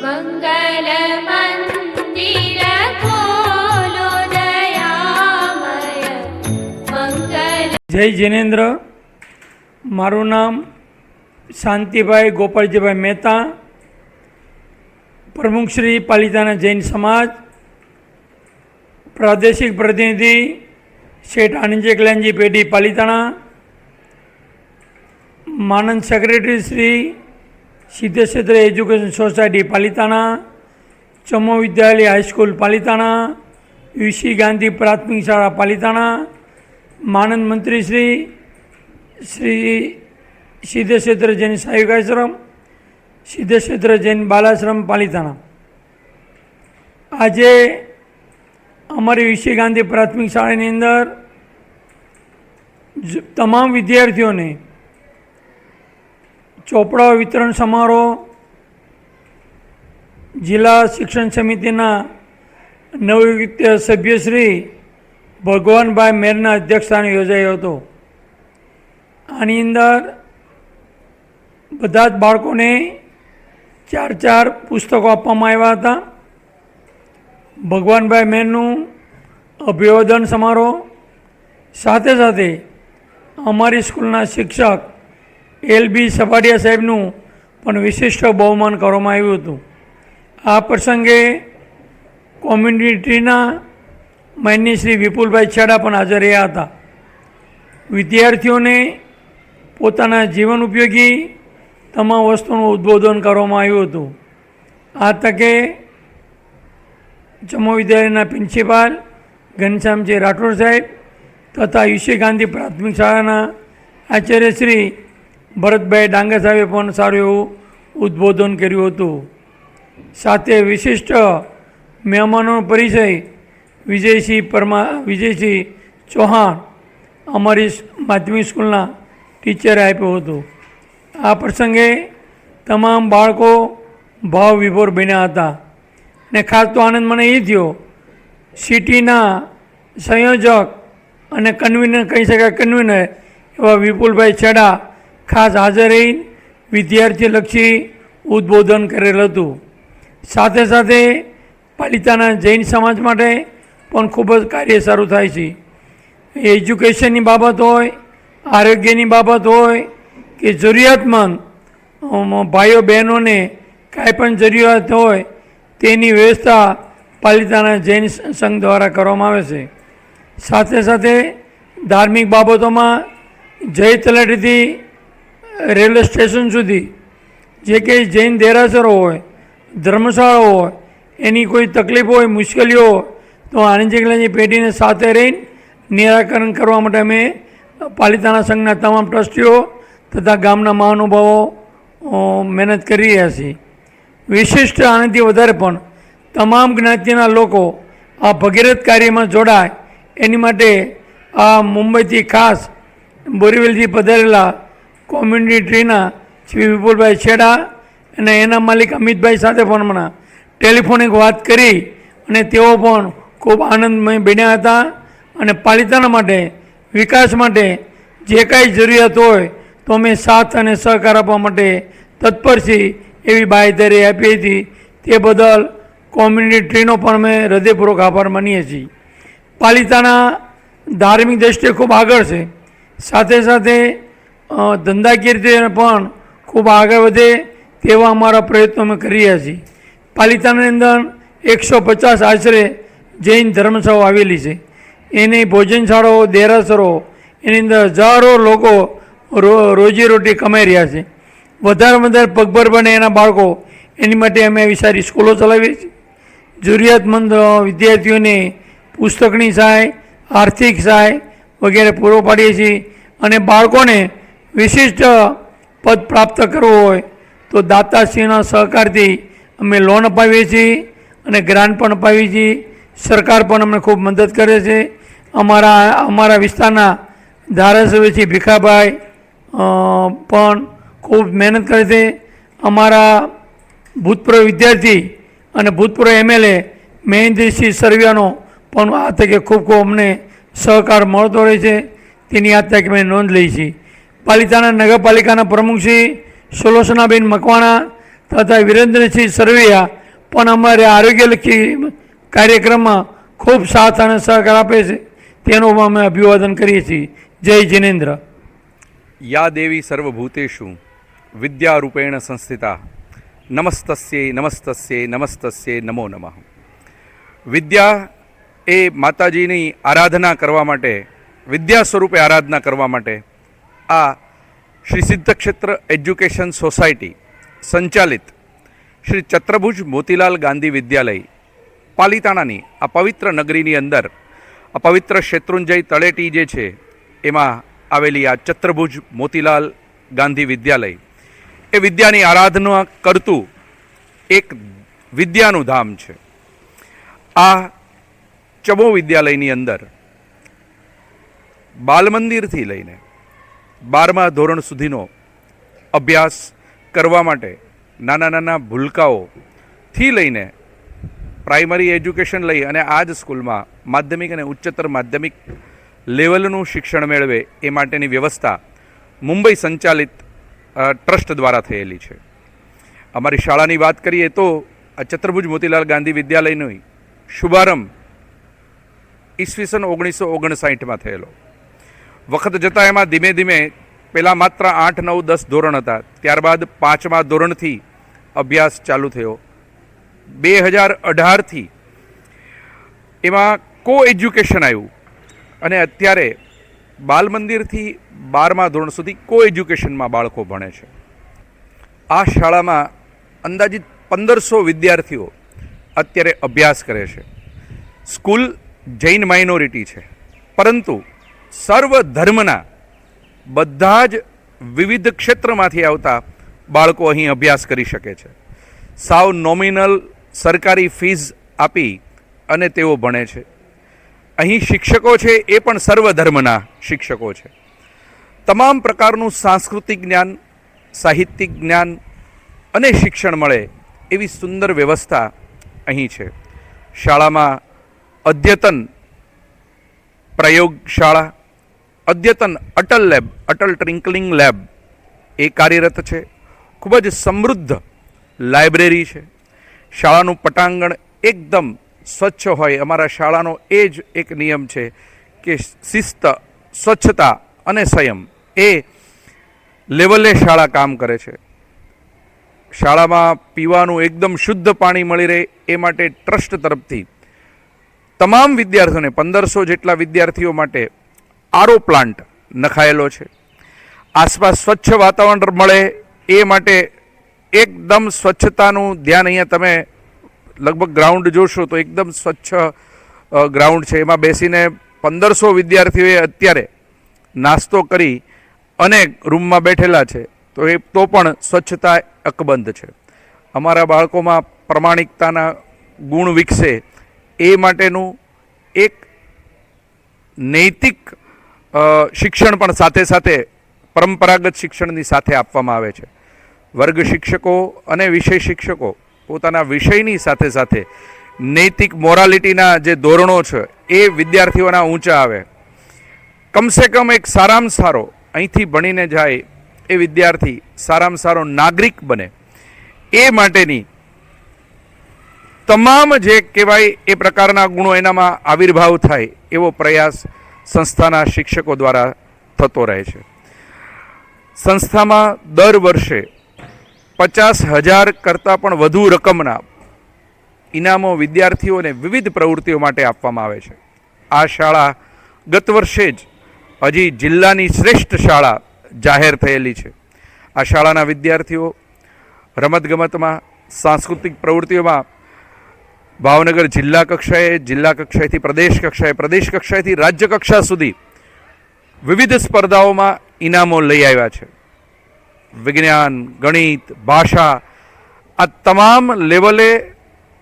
મંગલ મંદિર ખોલો દયામય મંગલ. જય જિનેન્દ્ર. મારું નામ શાંતિભાઈ ગોપાલજીભાઈ મહેતા, પ્રમુખ શ્રી પાલિતાણા જૈન સમાજ, પ્રાદેશિક પ્રતિનિધિ શેઠ આનંદજી કલ્યાણજી પેઢી પાલિતાણા, માનંદ secretary Shri Siddheshwar education society Palitana, ચમો વિદ્યાલય હાઈસ્કૂલ પાલિતાણા, યુસી ગાંધી પ્રાથમિક શાળા પાલિતાણા, માનંદ મંત્રી શ્રી સિદ્ધેશ્વર જૈન સાહિક આશ્રમ, સિદ્ધેશ્વર જૈન બાલાશ્રમ પાલિતાણા. આજે અમારી યુસી ગાંધી પ્રાથમિક શાળાની અંદર તમામ વિદ્યાર્થીઓને ચોપડા વિતરણ સમારોહ જિલ્લા શિક્ષણ સમિતિના નવયુક્ત સભ્ય શ્રી ભગવાનભાઈ મેરના અધ્યક્ષસ્થાને યોજાયો હતો. આની અંદર બધા જ બાળકોને 4 પુસ્તકો આપવામાં આવ્યા હતા. ભગવાનભાઈ મેરનું અભિવાદન સમારોહ સાથે સાથે અમારી સ્કૂલના શિક્ષક LB સપાડિયા સાહેબનું પણ વિશિષ્ટ બહુમાન કરવામાં આવ્યું હતું. આ પ્રસંગે કોમ્યુનિટીના માનનીય શ્રી વિપુલભાઈ છેડા પણ હાજર રહ્યા હતા. વિદ્યાર્થીઓને પોતાના જીવન ઉપયોગી તમામ વસ્તુનું ઉદ્બોધન કરવામાં આવ્યું હતું. આ તકે ચમો વિદ્યાલયના પ્રિન્સિપાલ ઘનશ્યામજી રાઠોડ સાહેબ તથા યુસી ગાંધી પ્રાથમિક શાળાના આચાર્ય શ્રી ભરતભાઈ ડાંગર સાહેબે પણ સારું એવું ઉદ્બોધન કર્યું હતું. સાથે વિશિષ્ટ મહેમાનોનો પરિચય વિજયસિંહ ચૌહાણ અમારી માધ્યમિક સ્કૂલના ટીચરે આપ્યો હતો. આ પ્રસંગે તમામ બાળકો ભાવ વિભોર બન્યા હતા. ને ખાસ તો આનંદ મને એ થયો, સિટીના સંયોજક અને કન્વીનર કહી શકાય કન્વીનર એવા વિપુલભાઈ છેડા ખાસ હાજર રહી વિદ્યાર્થીલક્ષી ઉદ્બોધન કરેલ હતું. સાથે સાથે પાલિતાના જૈન સમાજ માટે પણ ખૂબ જ કાર્ય સારું થાય છે. એજ્યુકેશનની બાબત હોય, આરોગ્યની બાબત હોય કે જરૂરિયાતમંદ ભાઈઓ બહેનોને કાંઈ પણ જરૂરિયાત હોય તેની વ્યવસ્થા પાલિતાણા જૈન સંઘ દ્વારા કરવામાં આવે છે. સાથે સાથે ધાર્મિક બાબતોમાં જય તલાટીથી રેલવે સ્ટેશન સુધી જે કંઈ જૈન દેરાસરો હોય, ધર્મશાળાઓ હોય, એની કોઈ તકલીફ હોય, મુશ્કેલીઓ હોય તો આનંદજી કલ્યાણજી પેઢીને સાથે રહીને નિરાકરણ કરવા માટે અમે પાલિતાણા સંઘના તમામ ટ્રસ્ટીઓ તથા ગામના મહાનુભાવો મહેનત કરી રહ્યા છીએ. વિશિષ્ટ આનાથી વધારે પણ તમામ જ્ઞાતિના લોકો આ ભગીરથ કાર્યમાં જોડાય એની માટે આ મુંબઈથી ખાસ બોરીવલીથી પધારેલા કોમ્યુનિટીના શ્રી વિપુલભાઈ છેડા અને એના માલિક અમિતભાઈ સાથે પણ હમણાં ટેલિફોનિક વાત કરી અને તેઓ પણ ખૂબ આનંદમય બન્યા હતા. અને પાલિતાણા માટે વિકાસ માટે જે કાંઈ જરૂરિયાત હોય તો અમે સાથ અને સહકાર આપવા માટે તત્પર છીએ એવી બાંયધરી આપી હતી. તે બદલ કોમ્યુનિટીનો પણ અમે હૃદયપૂર્વક આભાર માનીએ છીએ. પાલિતાણા ધાર્મિક દૃષ્ટિએ ખૂબ આગળ છે. સાથે સાથે ધંધાકીય રીતે પણ ખૂબ આગળ વધે તેવા અમારા પ્રયત્નો અમે કરી રહ્યા છીએ. પાલિતાણાની અંદર 150 આશરે જૈન ધર્મશાળાઓ આવેલી છે. એની ભોજનશાળાઓ, દેરાસરો, એની અંદર હજારો લોકો રોજીરોટી કમાઈ રહ્યા છે. વધારે પગભર બને એના બાળકો એની માટે અમે આવી સારી સ્કૂલો ચલાવીએ છીએ. જરૂરિયાતમંદ વિદ્યાર્થીઓને પુસ્તકની સહાય, આર્થિક સહાય વગેરે પૂરો પાડીએ છીએ. અને બાળકોને વિશિષ્ટ પદ પ્રાપ્ત કરવું હોય તો દાતાશ્રીના સહકારથી અમે લોન અપાવીએ છીએ અને ગ્રાન્ટ પણ અપાવીએ છીએ. સરકાર પણ અમને ખૂબ મદદ કરે છે. અમારા વિસ્તારના ધારાસભ્ય શ્રી ભીખાભાઈ પણ ખૂબ મહેનત કરે છે. અમારા ભૂતપૂર્વ વિદ્યાર્થી અને ભૂતપૂર્વ MLA મહેન્દ્રસિંહ સરવિયાનો પણ આ તકે ખૂબ અમને સહકાર મળતો રહે છે. તેની આ તકે મેં નોંધ લઈ છે. પાલિતાણા નગરપાલિકાના પ્રમુખ શ્રી સુલોચનાબેન મકવાણા તથા વિરેન્દ્રસિંહ સરવૈયા પણ અમારે આરોગ્યલક્ષી કાર્યક્રમમાં ખૂબ સાથ અને સહકાર આપે છે, તેનું અમે અભિવાદન કરીએ છીએ. જય જિનેન્દ્ર. યા દેવી સર્વભૂતેષુ વિદ્યારૂપેણ સંસ્થિતા નમસ્તસ્યે નમસ્તસ્યે નમસ્તસ્યે નમો નમઃ. વિદ્યા એ માતાજીની આરાધના કરવા માટે, વિદ્યા સ્વરૂપે આરાધના કરવા માટે આ શ્રી સિદ્ધક્ષેત્ર એજ્યુકેશન સોસાયટી સંચાલિત શ્રી ચત્રભુજ મોતીલાલ ગાંધી વિદ્યાલય પાલિતાણાની આ પવિત્ર નગરીની અંદર આ પવિત્ર શેત્રુંજય તળેટી જે છે એમાં આવેલી આ ચત્રભુજ મોતીલાલ ગાંધી વિદ્યાલય એ વિદ્યાની આરાધના કરતું એક વિદ્યાનું ધામ છે. આ ચમો વિદ્યાલયની અંદર બાલમંદિરથી લઈને 12મા ધોરણ સુધીનો અભ્યાસ કરવા માટે નાના નાના ભૂલકાઓથી લઈને પ્રાઇમરી એજ્યુકેશન લઈ અને આ જ સ્કૂલમાં માધ્યમિક અને ઉચ્ચતર માધ્યમિક લેવલનું શિક્ષણ મેળવે એ માટેની વ્યવસ્થા મુંબઈ સંચાલિત ટ્રસ્ટ દ્વારા થયેલી છે. અમારી શાળાની વાત કરીએ તો આ ચત્રભુજ મોતીલાલ ગાંધી વિદ્યાલયનો શુભારંભ ઈસવીસન 1959માં થયેલો. વખત જતાં એમાં ધીમે ધીમે પહેલાં માત્ર 8, 9, 10 ધોરણ હતા, ત્યારબાદ 5મા ધોરણથી અભ્યાસ ચાલુ થયો. 2018થી એમાં કો એજ્યુકેશન આવ્યું અને અત્યારે બાલમંદિરથી 12મા ધોરણ સુધી કો એજ્યુકેશનમાં બાળકો ભણે છે. આ શાળામાં અંદાજિત 1500 વિદ્યાર્થીઓ અત્યારે અભ્યાસ કરે છે. સ્કૂલ જૈન માઇનોરિટી છે, પરંતુ સર્વ ધર્મના બધા જ વિવિધ ક્ષેત્રમાંથી આવતા બાળકો અહીં અભ્યાસ કરી શકે છે. સાવ નોમિનલ સરકારી ફીઝ આપી અને તેઓ ભણે છે. અહીં શિક્ષકો છે એ પણ સર્વ ધર્મના શિક્ષકો છે. તમામ પ્રકારનું સાંસ્કૃતિક જ્ઞાન, સાહિત્યિક જ્ઞાન અને શિક્ષણ મળે એવી સુંદર વ્યવસ્થા અહીં છે. શાળામાં અદ્યતન પ્રયોગશાળા, અદ્યતન અટલ લેબ, અટલ ટ્રિંકલિંગ લેબ એ કાર્યરત છે. ખૂબ જ સમૃદ્ધ લાઇબ્રેરી છે. શાળાનું પટાંગણ એકદમ સ્વચ્છ હોય. અમારા શાળાનો એ જ એક નિયમ છે કે શિસ્ત, સ્વચ્છતા અને સંયમ એ લેવલે શાળા કામ કરે છે. શાળામાં પીવાનું એકદમ શુદ્ધ પાણી મળી રહે એ માટે ટ્રસ્ટ તરફથી તમામ વિદ્યાર્થીઓને 1500 જેટલા વિદ્યાર્થીઓ માટે આરઓ પ્લાન્ટ નખાયેલો છે. આસપાસ સ્વચ્છ વાતાવરણ મળે એ માટે એકદમ સ્વચ્છતાનું ધ્યાન, અહીંયા તમે લગભગ ગ્રાઉન્ડ જોશો તો એકદમ સ્વચ્છ ગ્રાઉન્ડ છે. એમાં બેસીને 1500 વિદ્યાર્થીઓએ અત્યારે નાસ્તો કરી અને રૂમમાં બેઠેલા છે, તો પણ સ્વચ્છતા અકબંધ છે. અમારા બાળકોમાં પ્રમાણિકતાના ગુણ વિકસે એ માટેનું એક નૈતિક શિક્ષણ પણ સાથે સાથે પરંપરાગત શિક્ષણની સાથે આપવામાં આવે છે. વર્ગ શિક્ષકો અને વિષય શિક્ષકો પોતાના વિષયની સાથે સાથે નૈતિક મોરાલિટીના જે ધોરણો છે એ વિદ્યાર્થીઓના ઊંચા આવે. કમસે કમ એક સારામાં સારો અહીંથી ભણીને જાય એ વિદ્યાર્થી સારામાં સારો નાગરિક બને એ માટેની તમામ જે કહેવાય એ પ્રકારના ગુણો એનામાં આવિર્ભાવ થાય એવો પ્રયાસ સંસ્થાના શિક્ષકો દ્વારા થતો રહે છે. સંસ્થામાં દર વર્ષે 50,000 કરતાં પણ વધુ રકમના ઇનામો વિદ્યાર્થીઓને વિવિધ પ્રવૃત્તિઓ માટે આપવામાં આવે છે. આ શાળા ગત વર્ષે જ હજી જિલ્લાની શ્રેષ્ઠ શાળા જાહેર થયેલી છે. આ શાળાના વિદ્યાર્થીઓ રમતગમતમાં, સાંસ્કૃતિક પ્રવૃત્તિઓમાં ભાવનગર જિલ્લા કક્ષાએ, જિલ્લા કક્ષાએથી પ્રદેશ કક્ષાએ, પ્રદેશ કક્ષાએથી રાજ્ય કક્ષા સુધી વિવિધ સ્પર્ધાઓમાં ઇનામો લઈ આવ્યા છે. વિજ્ઞાન, ગણિત, ભાષા આ તમામ લેવલે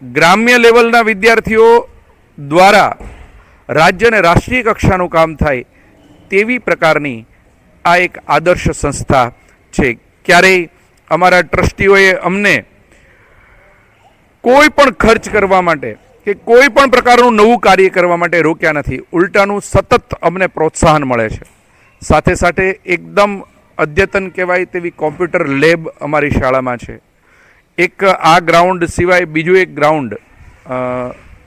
ગ્રામ્ય લેવલના વિદ્યાર્થીઓ દ્વારા રાજ્ય અને રાષ્ટ્રીય કક્ષાનું કામ થાય તેવી પ્રકારની આ એક આદર્શ સંસ્થા છે. ક્યારેય અમારા ટ્રસ્ટીઓએ અમને કોઈ પણ ખર્ચ કરવા માટે કે કોઈ પણ પ્રકારનું નવું કાર્ય કરવા માટે રોક્યા નથી. ઉલટાનું સતત અમને પ્રોત્સાહન મળે છે. સાથે સાથે એકદમ અદ્યતન કહેવાય તેવી કોમ્પ્યુટર લેબ અમારી શાળામાં છે. એક આ ગ્રાઉન્ડ સિવાય બીજું એક ગ્રાઉન્ડ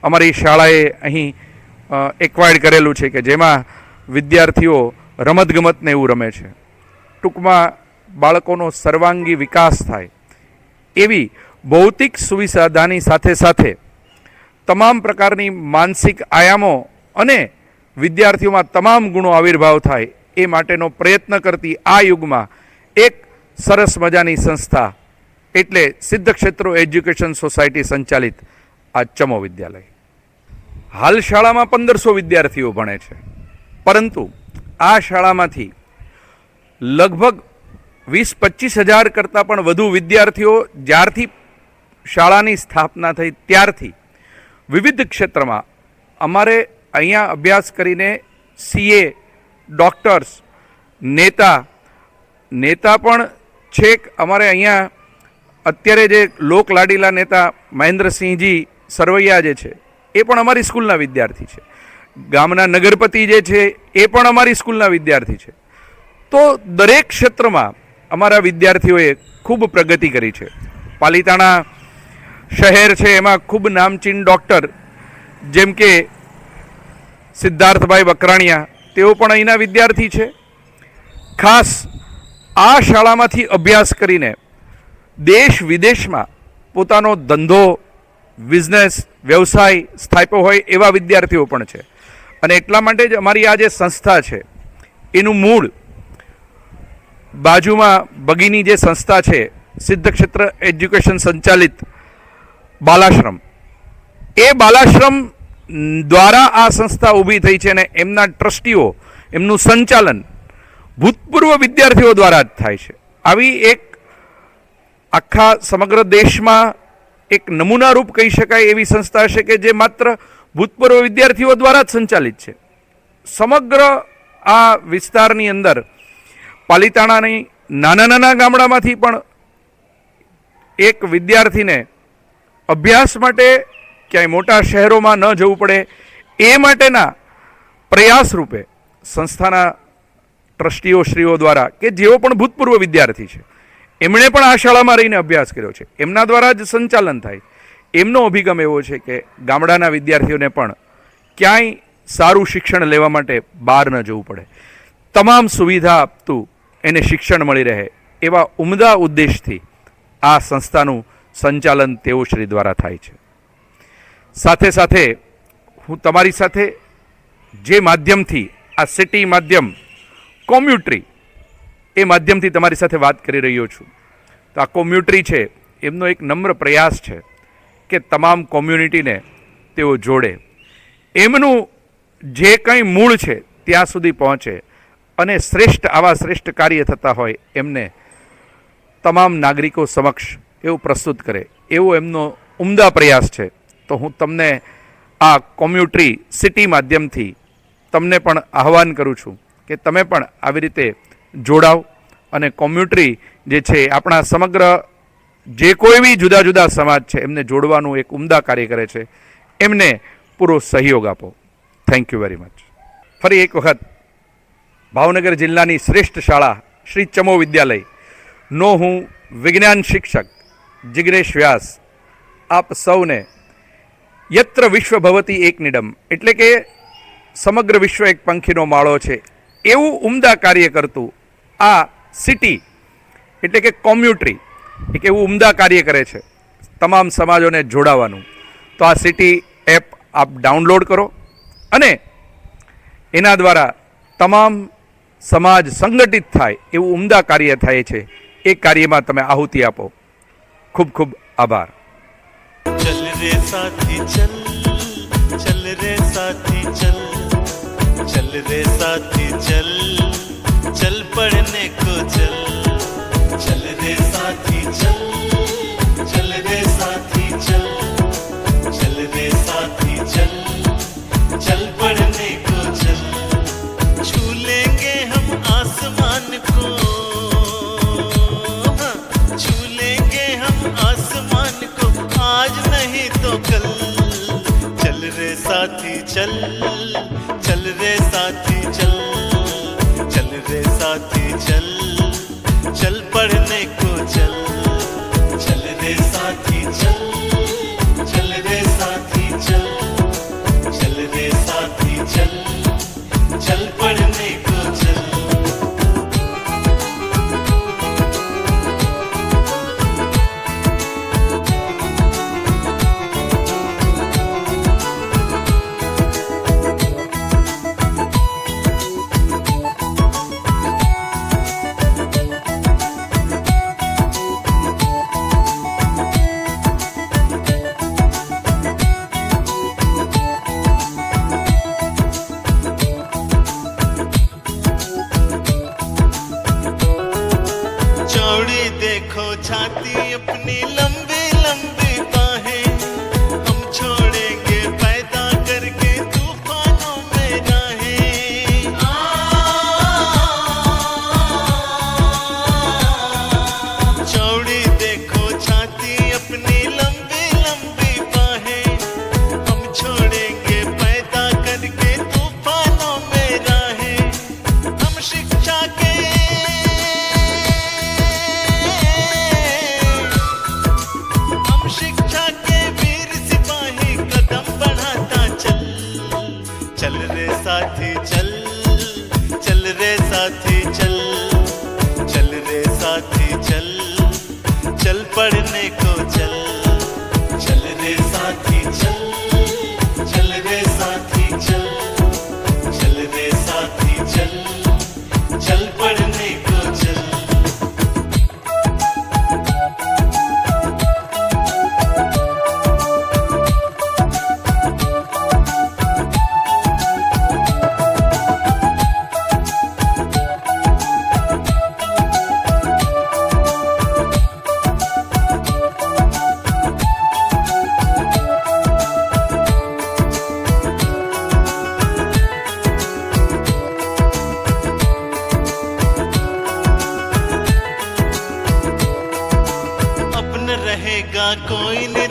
અમારી શાળાએ અહીં એક્વાયર્ડ કરેલું છે કે જેમાં વિદ્યાર્થીઓ રમતગમતને એવું રમે છે. ટૂંકમાં બાળકોનો સર્વાંગી વિકાસ થાય એવી ભૌતિક સુવિધાની સાથે સાથે તમામ પ્રકારની માનસિક આયામો અને વિદ્યાર્થીઓમાં તમામ ગુણો આવિર્ભાવ થાય એ માટેનો પ્રયત્ન કરતી આ યુગમાં એક સરસ મજાની સંસ્થા એટલે સિદ્ધક્ષેત્રો એજ્યુકેશન સોસાયટી સંચાલિત આ ચમો વિદ્યાલય. હાલ શાળામાં 1500 વિદ્યાર્થીઓ ભણે છે, પરંતુ આ શાળામાંથી લગભગ 20-25 હજાર કરતાં પણ વધુ વિદ્યાર્થીઓ જ્યારથી શાળાની સ્થાપના થઈ ત્યારથી વિવિધ ક્ષેત્રમાં અમારે અહીંયા અભ્યાસ કરીને CA, ડૉક્ટર્સ, નેતા પણ છેક અમારે અહીંયા અત્યારે જે લોકલાડીલા નેતા મહેન્દ્રસિંહજી સરવૈયા જે છે એ પણ અમારી સ્કૂલના વિદ્યાર્થી છે. ગામના નગરપતિ જે છે એ પણ અમારી સ્કૂલના વિદ્યાર્થી છે. તો દરેક ક્ષેત્રમાં અમારા વિદ્યાર્થીઓએ ખૂબ પ્રગતિ કરી છે. પાલિતાણા શહેર છે એમાં ખૂબ નામચીન ડૉક્ટર જેમ કે સિદ્ધાર્થભાઈ બકરાણિયા તેઓ પણ અહીંના વિદ્યાર્થી છે. ખાસ આ શાળામાંથી અભ્યાસ કરીને દેશ વિદેશમાં પોતાનો ધંધો, બિઝનેસ, વ્યવસાય સ્થાપ્યો હોય એવા વિદ્યાર્થીઓ પણ છે. અને એટલા માટે જ અમારી આ જે સંસ્થા છે એનું મૂળ બાજુમાં બગીની જે સંસ્થા છે સિદ્ધક્ષેત્ર એજ્યુકેશન સંચાલિત બાલાશ્રમ, એ બાલાશ્રમ દ્વારા આ સંસ્થા ઊભી થઈ છે અને એમના ટ્રસ્ટીઓ, એમનું સંચાલન ભૂતપૂર્વ વિદ્યાર્થીઓ દ્વારા જ થાય છે. આવી એક આખા સમગ્ર દેશમાં એક નમૂનારૂપ કહી શકાય એવી સંસ્થા છે કે જે માત્ર ભૂતપૂર્વ વિદ્યાર્થીઓ દ્વારા જ સંચાલિત છે. સમગ્ર આ વિસ્તારની અંદર પાલિતાણાની નાના ગામડામાંથી પણ એક વિદ્યાર્થીને અભ્યાસ માટે ક્યાંય મોટા શહેરોમાં ન જવું પડે એ માટેના પ્રયાસ રૂપે સંસ્થાના ટ્રસ્ટીઓ શ્રીઓ દ્વારા કે જેઓ પણ ભૂતપૂર્વ વિદ્યાર્થી છે એમણે પણ આ શાળામાં રહીને અભ્યાસ કર્યો છે, એમના દ્વારા જ સંચાલન થાય. એમનો અભિગમ એવો છે કે ગામડાના વિદ્યાર્થીઓને પણ ક્યાંય સારું શિક્ષણ લેવા માટે બહાર ન જવું પડે, તમામ સુવિધા આપતું એને શિક્ષણ મળી રહે એવા ઉમદા ઉદ્દેશથી આ સંસ્થાનું સંચાલન તેઓ શ્રી દ્વારા થાય છે. સાથે સાથે હું તમારી સાથે જે માધ્યમથી આ સિટી માધ્યમ કોમ્યુટરી એ માધ્યમથી તમારી સાથે વાત કરી રહ્યો છું. તો આ કોમ્યુટરી છે એમનો એક નમ્ર પ્રયાસ છે કે તમામ કોમ્યુનિટીને તેઓ જોડે, એમનું જે કંઈ મૂળ છે ત્યાં સુધી પહોંચે અને આવા શ્રેષ્ઠ કાર્ય થતા હોય એમને તમામ નાગરિકો સમક્ષ એવું પ્રસ્તુત કરે, એવો એમનો ઉમદા પ્રયાસ છે. તો હું તમને આ કોમ્યુટરી સિટી માધ્યમથી તમને પણ આહવાન કરું છું કે તમે પણ આવી રીતે જોડાવ અને કોમ્યુટરી જે છે આપણા સમગ્ર જે કોઈ બી જુદા જુદા સમાજ છે એમને જોડવાનું એક ઉમદા કાર્ય કરે છે, એમને પૂરો સહયોગ આપો. Thank you very much. ફરી એક વખત ભાવનગર જિલ્લાની શ્રેષ્ઠ શાળા શ્રી ચમો વિદ્યાલયનો હું વિજ્ઞાન શિક્ષક જિગ્નેશ વ્યાસ આપ સૌને યત્ર વિશ્વ ભવતી એક નિડમ એટલે કે સમગ્ર વિશ્વ એક પંખીનો માળો છે એવું ઉમદા કાર્ય કરતું આ સિટી એટલે કે કોમ્યુટરી એક એવું ઉમદા કાર્ય કરે છે તમામ સમાજોને જોડાવાનું. તો આ સિટી એપ આપ ડાઉનલોડ કરો અને એના દ્વારા તમામ સમાજ સંગઠિત થાય એવું ઉમદા કાર્ય થાય છે. એ કાર્યમાં તમે આહુતિ આપો. ખૂબ ખૂબ આભાર. चल रे साथी चल, चल रे साथी चल, चल रे साथी चल, चल पढ़ने को चल, चल रे साथी चल, चल रे साथी चल, चल रे साथी चल, चल पढ़ने को चल, छू लेंगे हम आसमान को, हाँ, छू लेंगे हम आसमान को आज नहीं तो कल. चल रे साथी चल, चल रे साथी चल, चल रे साथी चल, चल पढ़ने को चल, चल रे साथी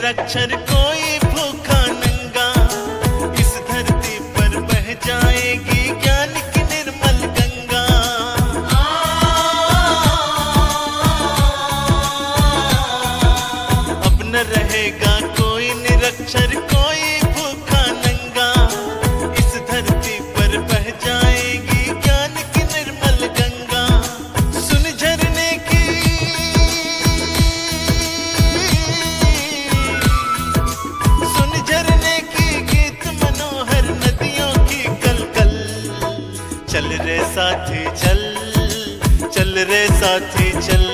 निरक्षर कोई भूखा नंगा, इस धरती पर बह जाएगी ज्ञान की निर्मल गंगा। अब न रहेगा कोई निरक्षर कोई भूखा नंगा, इस धरती पर बह जाएगी ज्ञान की निर्मल गंगा। सुन झरने की गीत मनोहर नदियों की कलकल। चल रे साथी चल, चल रे साथी चल,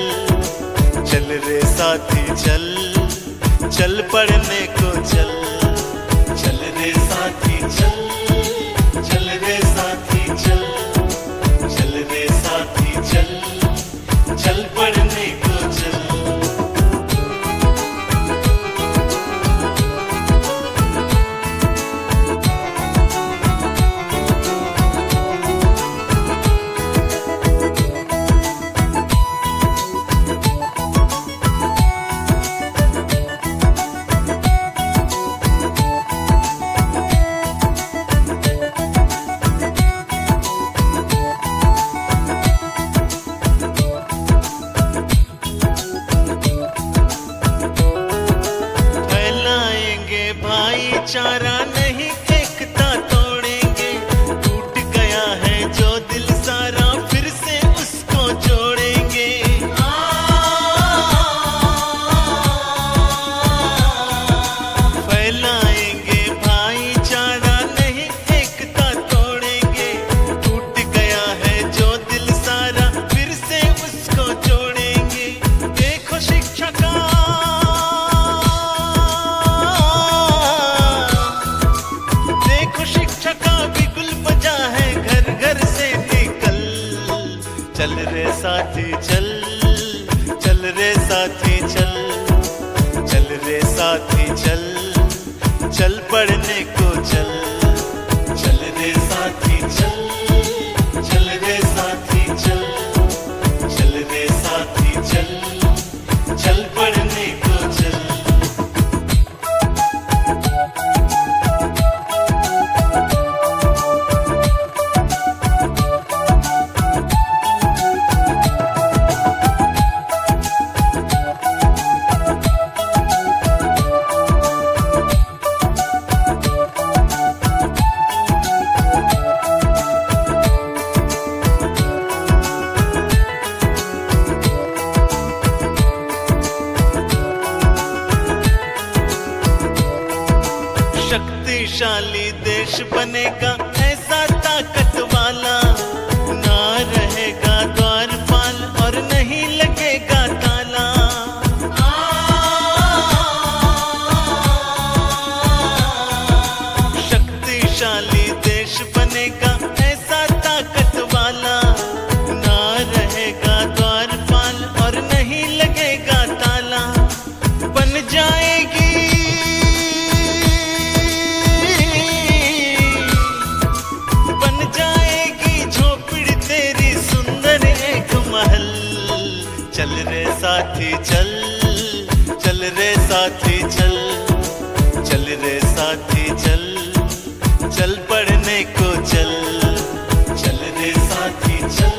चल रे साथी चल, चल पढ़ने को चल। चल रे साथी चल, चल रे साथी चल, चल रे साथी चल, चल पढ़ने को चल। भाईचारा नहीं एकता तोड़ेंगे, टूट गया है जो दिल सारा फिर से उसको जोड़ेंगे। फैलाएंगे भाईचारा नहीं एकता तोड़ेंगे, टूट गया है जो दिल सारा फिर से उसको जोड़ेंगे। देखो शिक्षा का चल रे साथी चल, चल रे साथी चल, चल रे साथी चल, चल पढ़ने को चल। चल रे साथी चल, चल रे साथी चल, चल रे साथी चल, चल पढ़ने को चल। शक्तिशाली देश बनेगा ऐसा ताकत वाला, ना रहेगा द्वारपाल और नहीं लगेगा ताला। शक्तिशाली देश बनेगा ऐसा ताकत वाला, ना रहेगा द्वारपाल और नहीं लगेगा ताला। बन जाएगी चल रे साथी चल, चल रे साथी चल, चल रे साथी चल, चल पढ़ने को चल। चल रे साथी चल,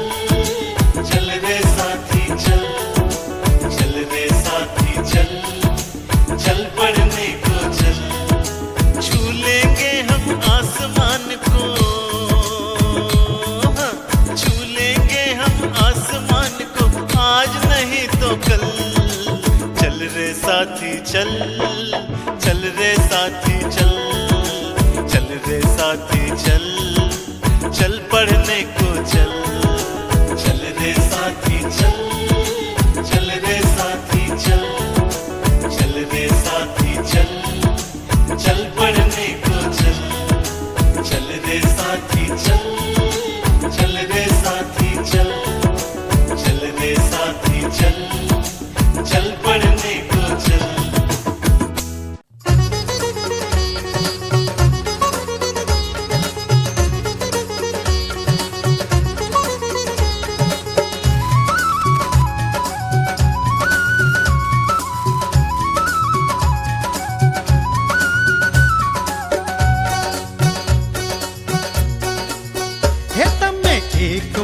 चल रे साथी चल, चल रे साथी चल, चल पढ़ने को चल। छू लेंगे हम आसमान को, छू लेंगे हम आसमान को, आज नहीं तो कल। चल रे साथी चल, चल रे साथी चल, चल रे साथी चल, चल पढ़ने को चल। चल रे साथी चल, चल रे साथी चल, चल रे साथी चल, चल पढ़ने को चल। चल रे साथी चल, चल रे साथी चल, चल रे साथी चल, चल पढ़ने को चल।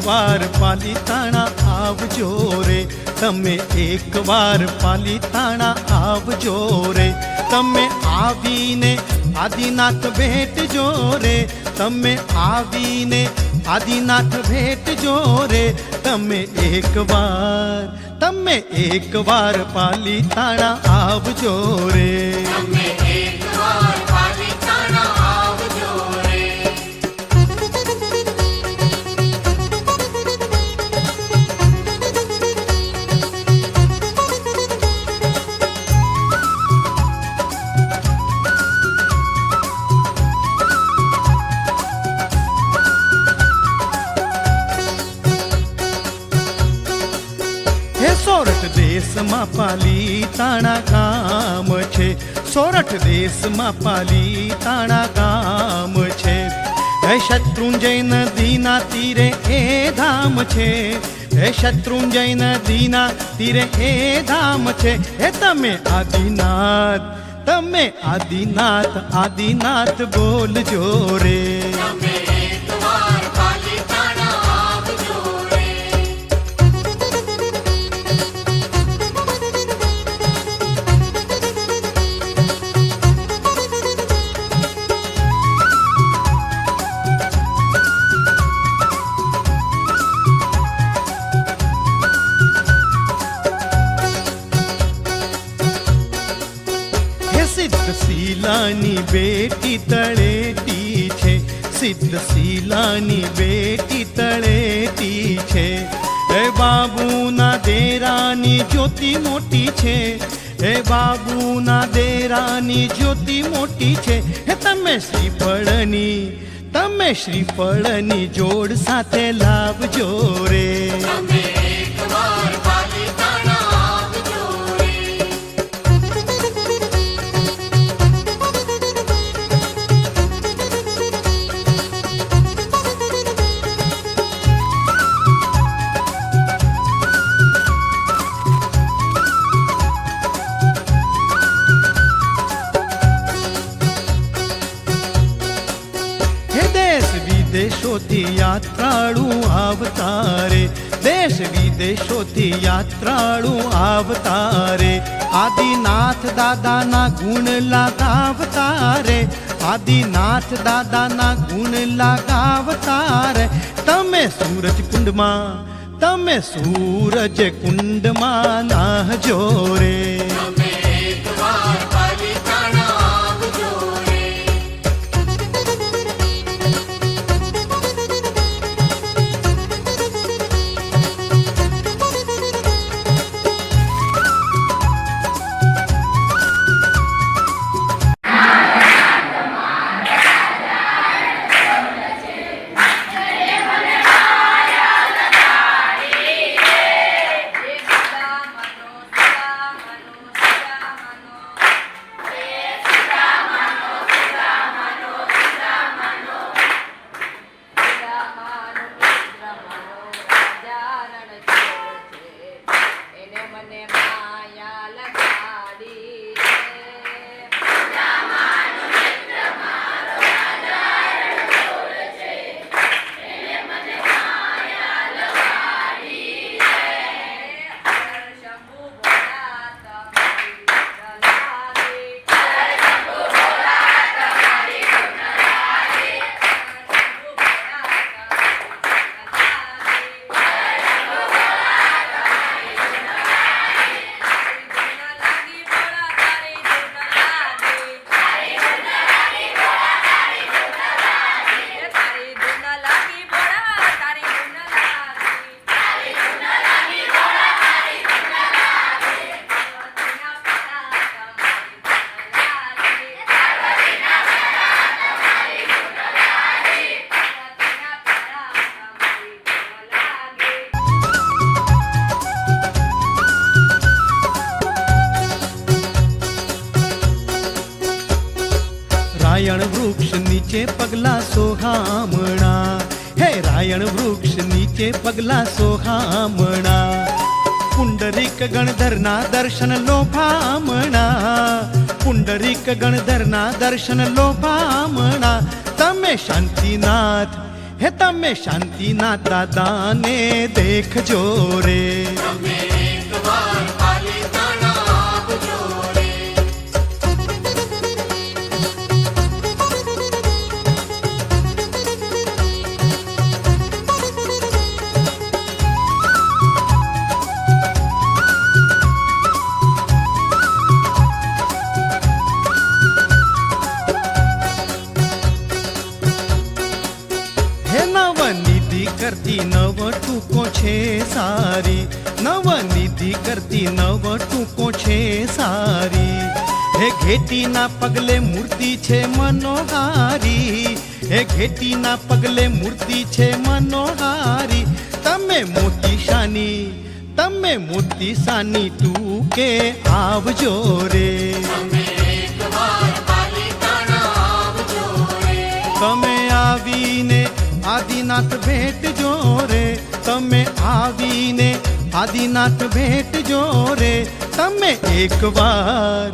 એકવાર પાલિતાણા આવજો રે, તમે એકવાર પાલિતાણા આવજો રે, તમે આવીને આદિનાથ ભેટજો રે, તમે આવીને આદિનાથ ભેટજો રે, તમે એકવાર પાલિતાણા આવજો રે. તમે એકવાર પાલિતાણા આવજો રે. સોરઠ દેશમાં પાલિતાણા ગામ છે, સોરઠ દેશમાં પાલિતાણા ગામ છે. હે શત્રુંજય નદીના તીરે એ ધામ છે, હે શત્રુંજય નદીના તીરે એ ધામ છે. હે તમે આદિનાથ આદિનાથ બોલજો રે. તમે એકવાર પાલિતાણા આવજો રે. સિદ્ધશીલાની બેટી તળેટી છે, સિદ્ધશીલાની બેટી તળેટી છે. હે બાબુના દેરાની જ્યોતિ મોટી છે, હે બાબુના દેરાની જ્યોતિ મોટી છે. હે તમે શ્રીફળની જોડ સાથે લાવજો રે. તમે એકવાર પાલિતાણા આવજો રે. વિદેશોથી યાત્રાળુ આવતા રે, દેશ વિદેશોથી યાત્રાળુ આવતા રે. આદિનાથ દાદાના ગુણ લગાવતા રે, આદિનાથ દાદાના ગુણ લગાવતા રે. તમે સૂરજ કુંડમાં નાહજો રે. તમે એકવાર પાલિતાણા આવજો રે. રાયણ વૃક્ષ નીચે પગલા સોહામણા, હે રાયણ વૃક્ષ નીચે પગલા સોહામણા. પુંડરીક ગણધરના દર્શન લોભામણા, પુંડરીક ગણધરના દર્શન લોભામણા. તમે શાંતિનાથ હે તમે શાંતિના દાદાને દેખજો રે. તમે એકવાર પાલિતાણા આવજો રે. હે નવનિધિ કરતી નવ ટૂંકો છે સારી, નવનિધિ કરતી નવ ટૂંકો છે સારી. હે ઘેટીના પગલે મૂર્તિ છે મનોહારી, હે ઘેટીના પગલે મૂર્તિ છે મનોહારી. તમે મોતી શાની, તમે મોતી શાની ટૂંકે આવજો રે. તમે એકવાર પાલિતાણા આવજો રે. તમે આવીને આદિનાથ ભેટજો રે. તમે આવીને આદિનાથ ભેટજો રે. તમે એકવાર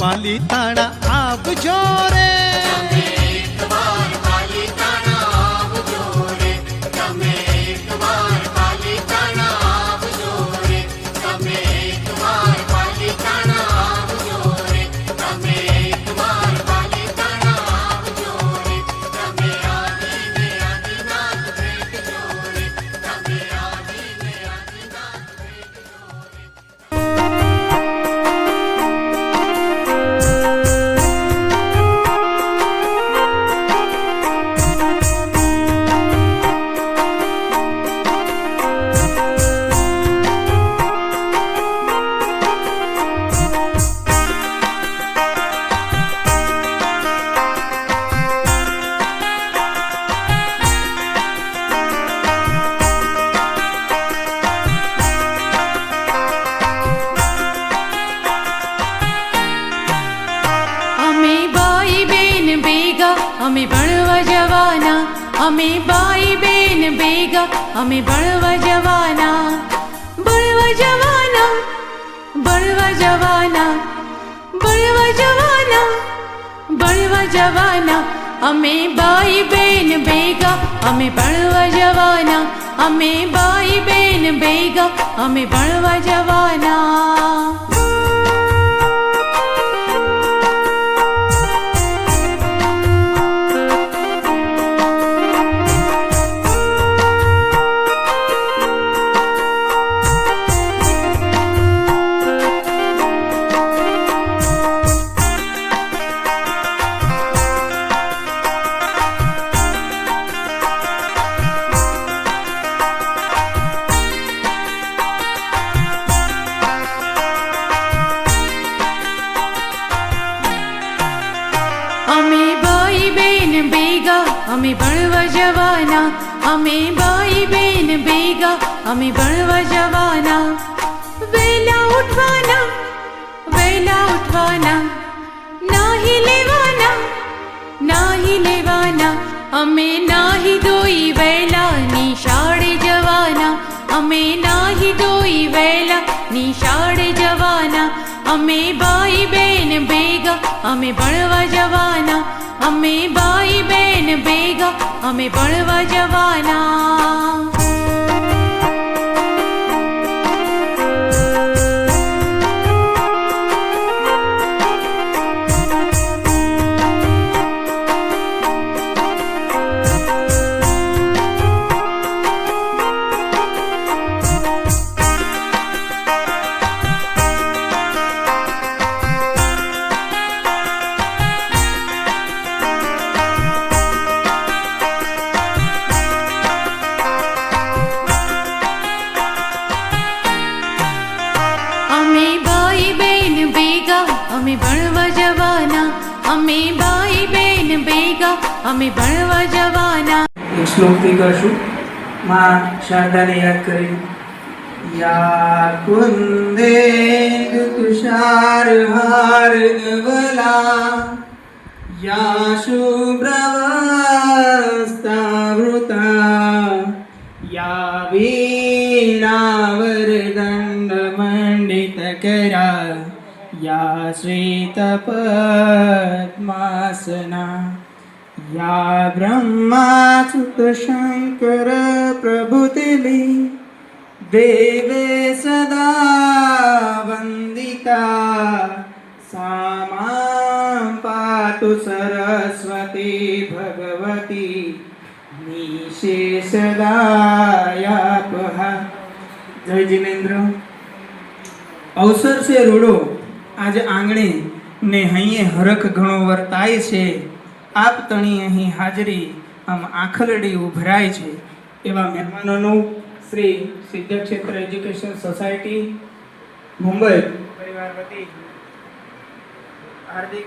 પાલિતાણા આવજો રે. તમે એકવાર પાલિતાણા આવજો રે. તમે એકવાર પાલિતાણા આવજો રે. તમે એકવાર પાલિતાણા આવજો રે. તમે એકવાર પાલિતાણા આવજો રે. તમે આવીને આદિનાથ ભેટજો રે. તમે આવીને આદિનાથ ભેટજો રે. અમે બાઈ બેન ભેગા અમે ભણવા જવાના, અમે બાઈ બેન ભેગા અમે ભણવા જવાના. ભણવા જવાના, ભણવા જવાના, ભણવા જવાના, ભણવા જવાના. અમે બાઈ બેન ભેગા અમે ભણવા જવાના, અમે બાઈ બેન ભેગા અમે ભણવા જવાના. અમે બાઈ બેન ભેગા અમે ભણવા જવાના, અમે બાઈ બેન ભેગા અમે ભણવા જવાના. વેલા ઉઠવાના, વેલા ઉઠવાના, નાહી લેવાના, નાહી લેવાના. અમે નાહી ધોઈ વેલા નિશાળે જવાના, અમે નાહી ધોઈ વેલા નિશાળે જવાના. અમે બાઈ બેન ભેગા અમે ભણવા જવાના, અમે બાઈ બેન ભેગા અમે ભણવા જવાના. અમે બાઈ બેન ભેગા અમે ભણવા જવાના, અમે બાઈ બેન ભેગા અમે ભણવા જવાના. એક શ્લોકથી કરશું માં શારદાને યાદ કરી. યા કુંદેન્દુ તુષાર હાર ધવલા યા શુભ્રવસ્તાવૃતા યા વીણાવરદંડમંડિતકરા યા શ્વેતપદ્માસના या ब्रह्मा सुत शंकर प्रभुतिली देवे सदा वंदिता सा मां पातु सरस्वती भगवती निशेषदायापहा। जय जिनेन्द्र। अवसर से रूड़ो आज आंगणे ने हईए हरख घणो वर्ताय छे। आप तणी अहीं हाजरी आम आखलડી ઉભરાય છે એવા મહેમાનોનું શ્રી સિદ્ધક્ષેત્ર એજ્યુકેશન સોસાયટી મુંબઈ પરિવાર વતી હાર્દિક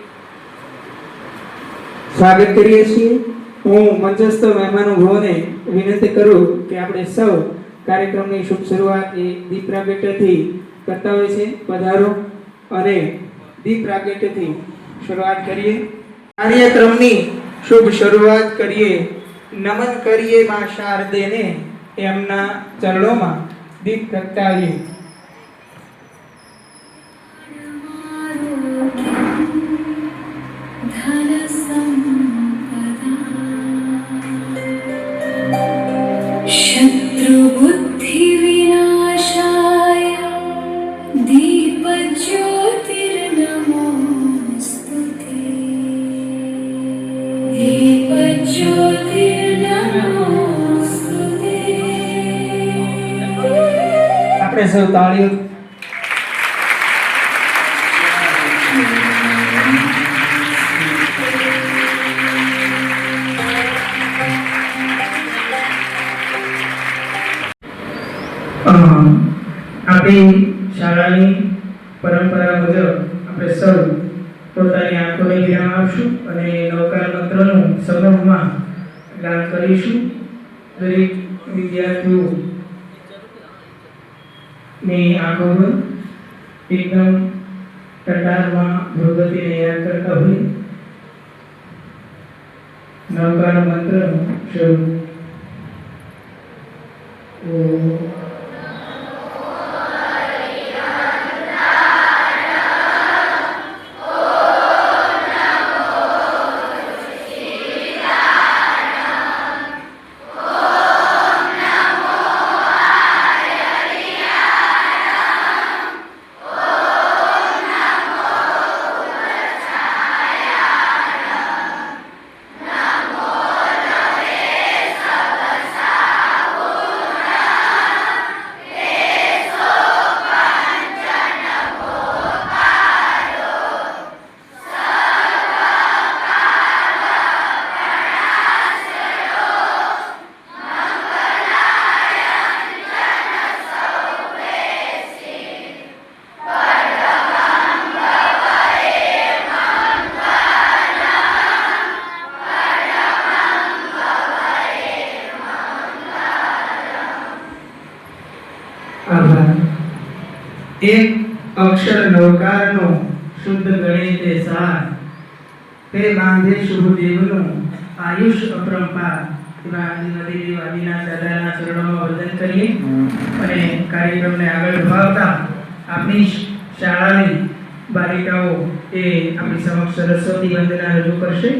સ્વાગત કરીએ છીએ। હું મંચસ્થ મહેમાનોને વિનંતી કરું કે આપણે સૌ કાર્યક્રમની શુભ શરૂઆત એ દીપ પ્રાગટ્યથી કરતા હોય છે। પધારો અને દીપ પ્રાગટ્યથી શરૂઆત કરીએ। કાર્યક્રમની શુભ શરૂઆત કરીએ। નમન કરીએ માં શારદેને એમના ચરણોમાં દીપ પ્રગટાવીએ। शत्रुबुद्धि विनाशाय दीपज्योतिर्नमोस्तुते। दीपज्योतिर्नमोस्तुते। આપણે સૌ તાળીઓ આપણી શાળાની પરંપરા મુજબ આપણે સૌ પોતાની આંખોને વિરામ આપશું અને નવકાર મંત્રનું સમૂહમાં ગાન કરીશું। દરેક વિદ્યાર્થીઓ ની આંખો એકદમ કટારમાં ભગવતીને યાદ કરતા હોય નવકાર મંત્રનું શરૂ। एक अक्षर नवकारनो शुद्ध गणिते सार ते बांधे शुभ देवनो आयुष अपरंपार। आदिना दादाना चरणों वंदन करिए અને કાર્યક્રમને આગળ વધારતા આપણી શાળાની બાલિકાઓ એ આપણી સમક્ષ સરસ્વતી વંદના રજૂ કરશે।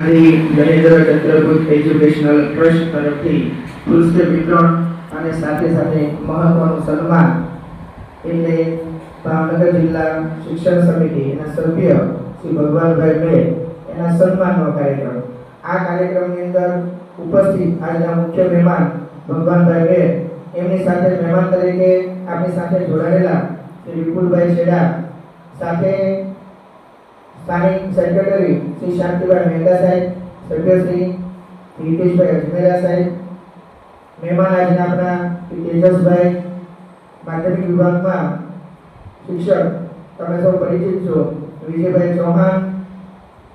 શ્રી નરેન્દ્ર ચંદ્રગુપ્ત એજ્યુકેશનલ ટ્રસ્ટ તરફથી પુરસ્કાર વિતરણ અને સાથે સાથે મહત્વનું સન્માન એટલે ભાવનગર જિલ્લા શિક્ષણ સમિતિ એના સભ્ય શ્રી ભગવાનભાઈ મેર એના સન્માનનો કાર્યક્રમ. આ કાર્યક્રમની અંદર ઉપસ્થિત આજના મુખ્ય મહેમાન ભગવાનભાઈ મેર, એમની સાથે મહેમાન તરીકે આપણી સાથે જોડાયેલા શ્રી વિપુલભાઈ છેડા, સાથે સ્થાનિક સેક્રેટરી શ્રી શાંતિભાઈ મહેતા સાહેબ, સભ્ય શ્રી હિતેશભાઈ અજમેરા સાહેબ, મહેમાન આજના આપણા તેજસભાઈ, માધ્યમિક વિભાગમાં શિક્ષક તમે સૌ પરિચિત છો વિજયભાઈ ચૌહાણ,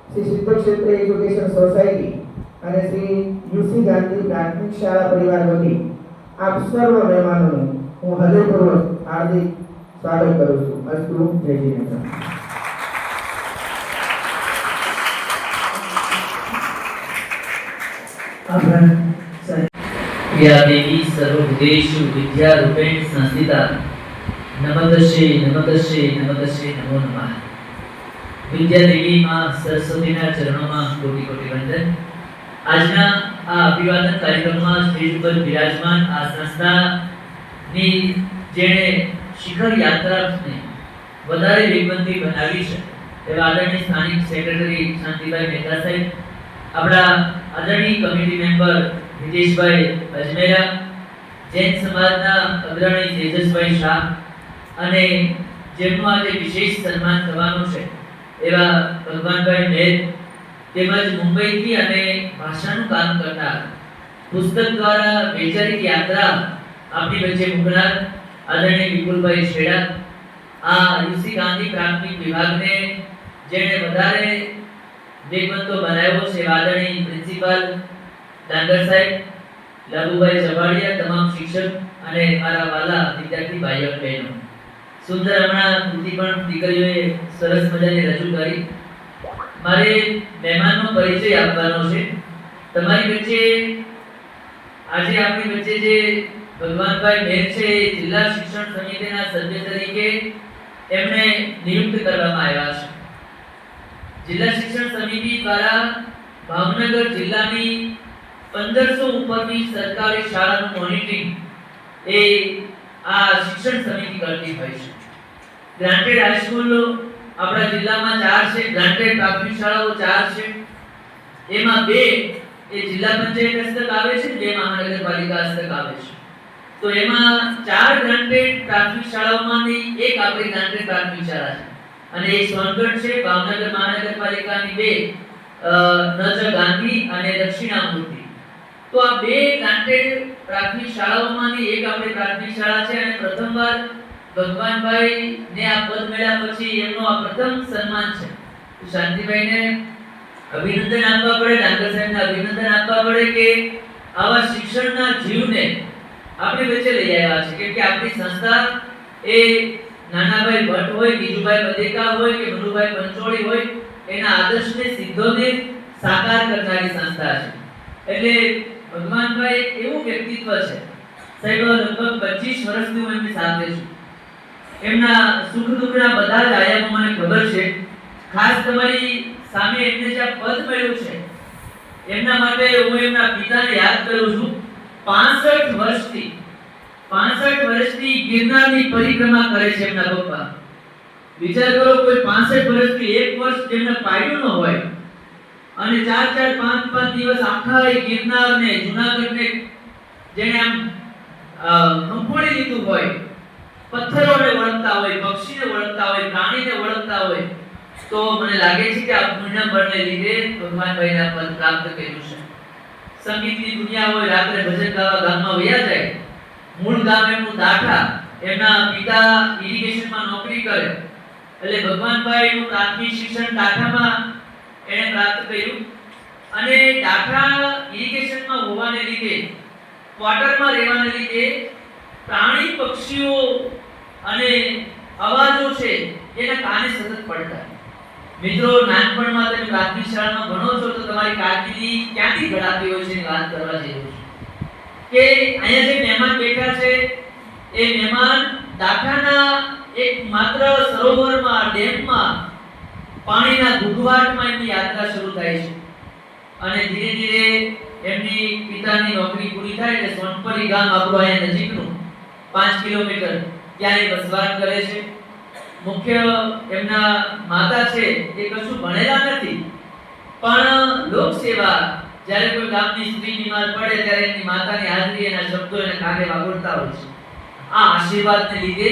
શ્રી સિદ્ધક ક્ષેત્ર એજ્યુકેશન સોસાયટી અને શ્રી યુસી ગાંધી પ્રાથમિક શાળા પરિવાર વતી આપ સર્વ મહેમાનોનું હું હૃદયપૂર્વક હાર્દિક સ્વાગત કરું છું. અસ્તુ, જય જિનેન્દ્ર. या देवी सर्वभूतेषु विद्यारूपेण संस्थिता नमोस्तुते नमोस्तुते नमोस्तुते नमो नमः. विद्या देवी मां सरस्वतीના ચરણોમાં કોટી કોટી વંદન. આજના આ અભિવાદન કાર્યક્રમમાં સ્ટેજ પર બિરાજમાન આ સંસ્થાની જેણે શિખર યાત્રાને વધારે વેગવંતી બનાવી છે એવા આદરણીય સ્થાનિક સેક્રેટરી શાંતિભાઈ મહેતા સાહેબ, આપણા આદરણીય કમિટી મેમ્બર હિતેશભાઈ અજમેરા, જૈન સમાજના અગ્રણી તેજસભાઈ શાહ અને જેમનું આજે વિશેષ સન્માન થવાનું છે એવા ભગવાનભાઈ મેર, તેમજ મુંબઈથી અને ભાષાનું કામ કરનાર પુસ્તક દ્વારા વૈચારિક યાત્રા આપણી વચ્ચે મૂકનાર આદરણીય વિપુલભાઈ છેડા, આ યુસી ગાંધી પ્રાથમિક વિભાગને જેણે વધારે વેગવંતો બનાવ્યો છે આદરણીય પ્રિન્સિપાલ ડાંગર સાહેબ, લાભુભાઈ જવાડિયા, તમામ શિક્ષક અને મારા વાલા વિદ્યાર્થી ભાઈઓ બહેનો. સુંદર હમણાં કૃતિ પણ દીકરીઓએ સરસ મજાની રજૂ કરી. મારે મહેમાનનો પરિચય આપવાનો છે તમારી વચ્ચે. આજે આપણી વચ્ચે જે ભગવાનભાઈ મેર છે જિલ્લા શિક્ષણ સમિતિના સભ્ય તરીકે એમને નિયુક્ત કરવામાં આવ્યા છે. જિલ્લા શિક્ષણ સમિતિ દ્વારા ભાવનગર જિલ્લાની 1500 ઉપરની સરકારી શાળાનું મોનિટરિંગ એ આ શિક્ષણ સમિતિ કરતી હોય છે. ગ્રાન્ટેડ હાઈસ્કૂલ આપણા જિલ્લામાં 4 છે, ગ્રાન્ટેડ પ્રાથમિક શાળાઓ 4 છે, એમાં 2 એ જિલ્લા પંચાયત હસ્તક આવે છે, 2 મહાનગરપાલિકા હસ્તક આવે છે. તો એમાં 4 ગ્રાન્ટેડ પ્રાથમિક શાળાઓમાંથી એક આપણી ગ્રાન્ટેડ પ્રાથમિક શાળા છે અને એક સોનગઢ છે. ભાવનગર મહાનગરપાલિકાની 2 નજ ગાંધી અને દક્ષિણામૂર્તિ. તો આ 2 ગ્રાન્ટેડ પ્રાથમિક શાળાઓમાંથી એક આપણી પ્રાથમિક શાળા છે અને પ્રથમવાર ભગવાનભાઈ ને આ પદ મળ્યા પછી એમનો આ પ્રથમ સન્માન છે. તો શાંતિભાઈને અભિનંદન આપવા પડે, ડાંગર સાહેબને અભિનંદન આપવા પડે કે આવા શિક્ષણના જીવને આપણી વચ્ચે લઈ આવ્યા છે. કેમ કે આપણી સંસ્થા એ નાનાભાઈ ભટ્ટ હોય, બીજુભાઈ બધેકા હોય કે મનુભાઈ પંચોળી હોય, એના આદર્શને સિદ્ધોને સાકાર કરનારી સંસ્થા છે. એટલે ભગવાનભાઈ એવું વ્યક્તિત્વ છે સાહેબ, લગભગ 25 વર્ષથી હું એમની સાથે છું. એમના સુખ દુઃખના બધા જ આયામો મને ખબર છે. ખાસ તમારી સામે એમને જે પદ મળ્યું છે એમના માટે હું એમના પિતાને યાદ કરું છું. 65 વર્ષથી ગિરનારની પરિક્રમા કરે છે એમના પપ્પા. વિચાર કરો, કોઈ 65 વર્ષથી એક વર્ષ જેમને પાડ્યું ન હોય અને 4-4, 5-5 દિવસ આખા ગિરનારને જૂનાગઢને જેને આમ નોખોડી લીધું હોય, પથ્થરોને વળગતા હોય, પક્ષીને વળગતા હોય, પ્રાણીને વળગતા હોય, તો મને લાગે છે કે આ પુણ્ય બળને લીધે ભગવાનભાઈના પદ પ્રાપ્ત કર્યું છે. સંગીતની દુનિયા હોય, રાત્રે ભજન ગાવા ગામમાં વયા જાય. મૂળ ગામ એમનું દાઠા, એમના પિતા ઇરિગેશનમાં નોકરી કરે એટલે ભગવાનભાઈનું પ્રાથમિક શિક્ષણ દાઠામાં એને પ્રાપ્ત કર્યું અને દાઠા ઇરિગેશનમાં હોવાને લીધે, ક્વાર્ટરમાં રહેવાને લીધે પ્રાણી પક્ષીઓ અને અવાજો છે એના કાને સતત પડતા. મિત્રો, નાનપણમાં તમે પ્રાથમિક શાળામાં ભણો છો તો તમારી કારકિર્દી ક્યાંથી ઘડાતી હોય છે એની વાત કરવા જેવું છે કે અહીંયા જે મહેમાન બેઠા છે એ મહેમાન દાઠાના એક માત્ર સરોવરમાં, ડેમમાં પાણીના ઘૂંઘવાટમાં એમની યાત્રા શરૂ થાય છે. અને ધીરે ધીરે એમની પિતાની નોકરી પૂરી થાય એટલે સોનપરી ગામ આપણું અહીંયા નજીકનું 5 કિલોમીટર ત્યાં એ વસવાટ કરે છે. મુખ્ય એમના માતા છે એ કશું ભણેલા નથી, પણ લોક સેવા જ્યારે કોઈ ગામની સ્ત્રી બીમાર પડે ત્યારે એની માતાની હાજરી એના શબ્દો એને કાને વાગોળતા હોય છે. આ આશીર્વાદને લીધે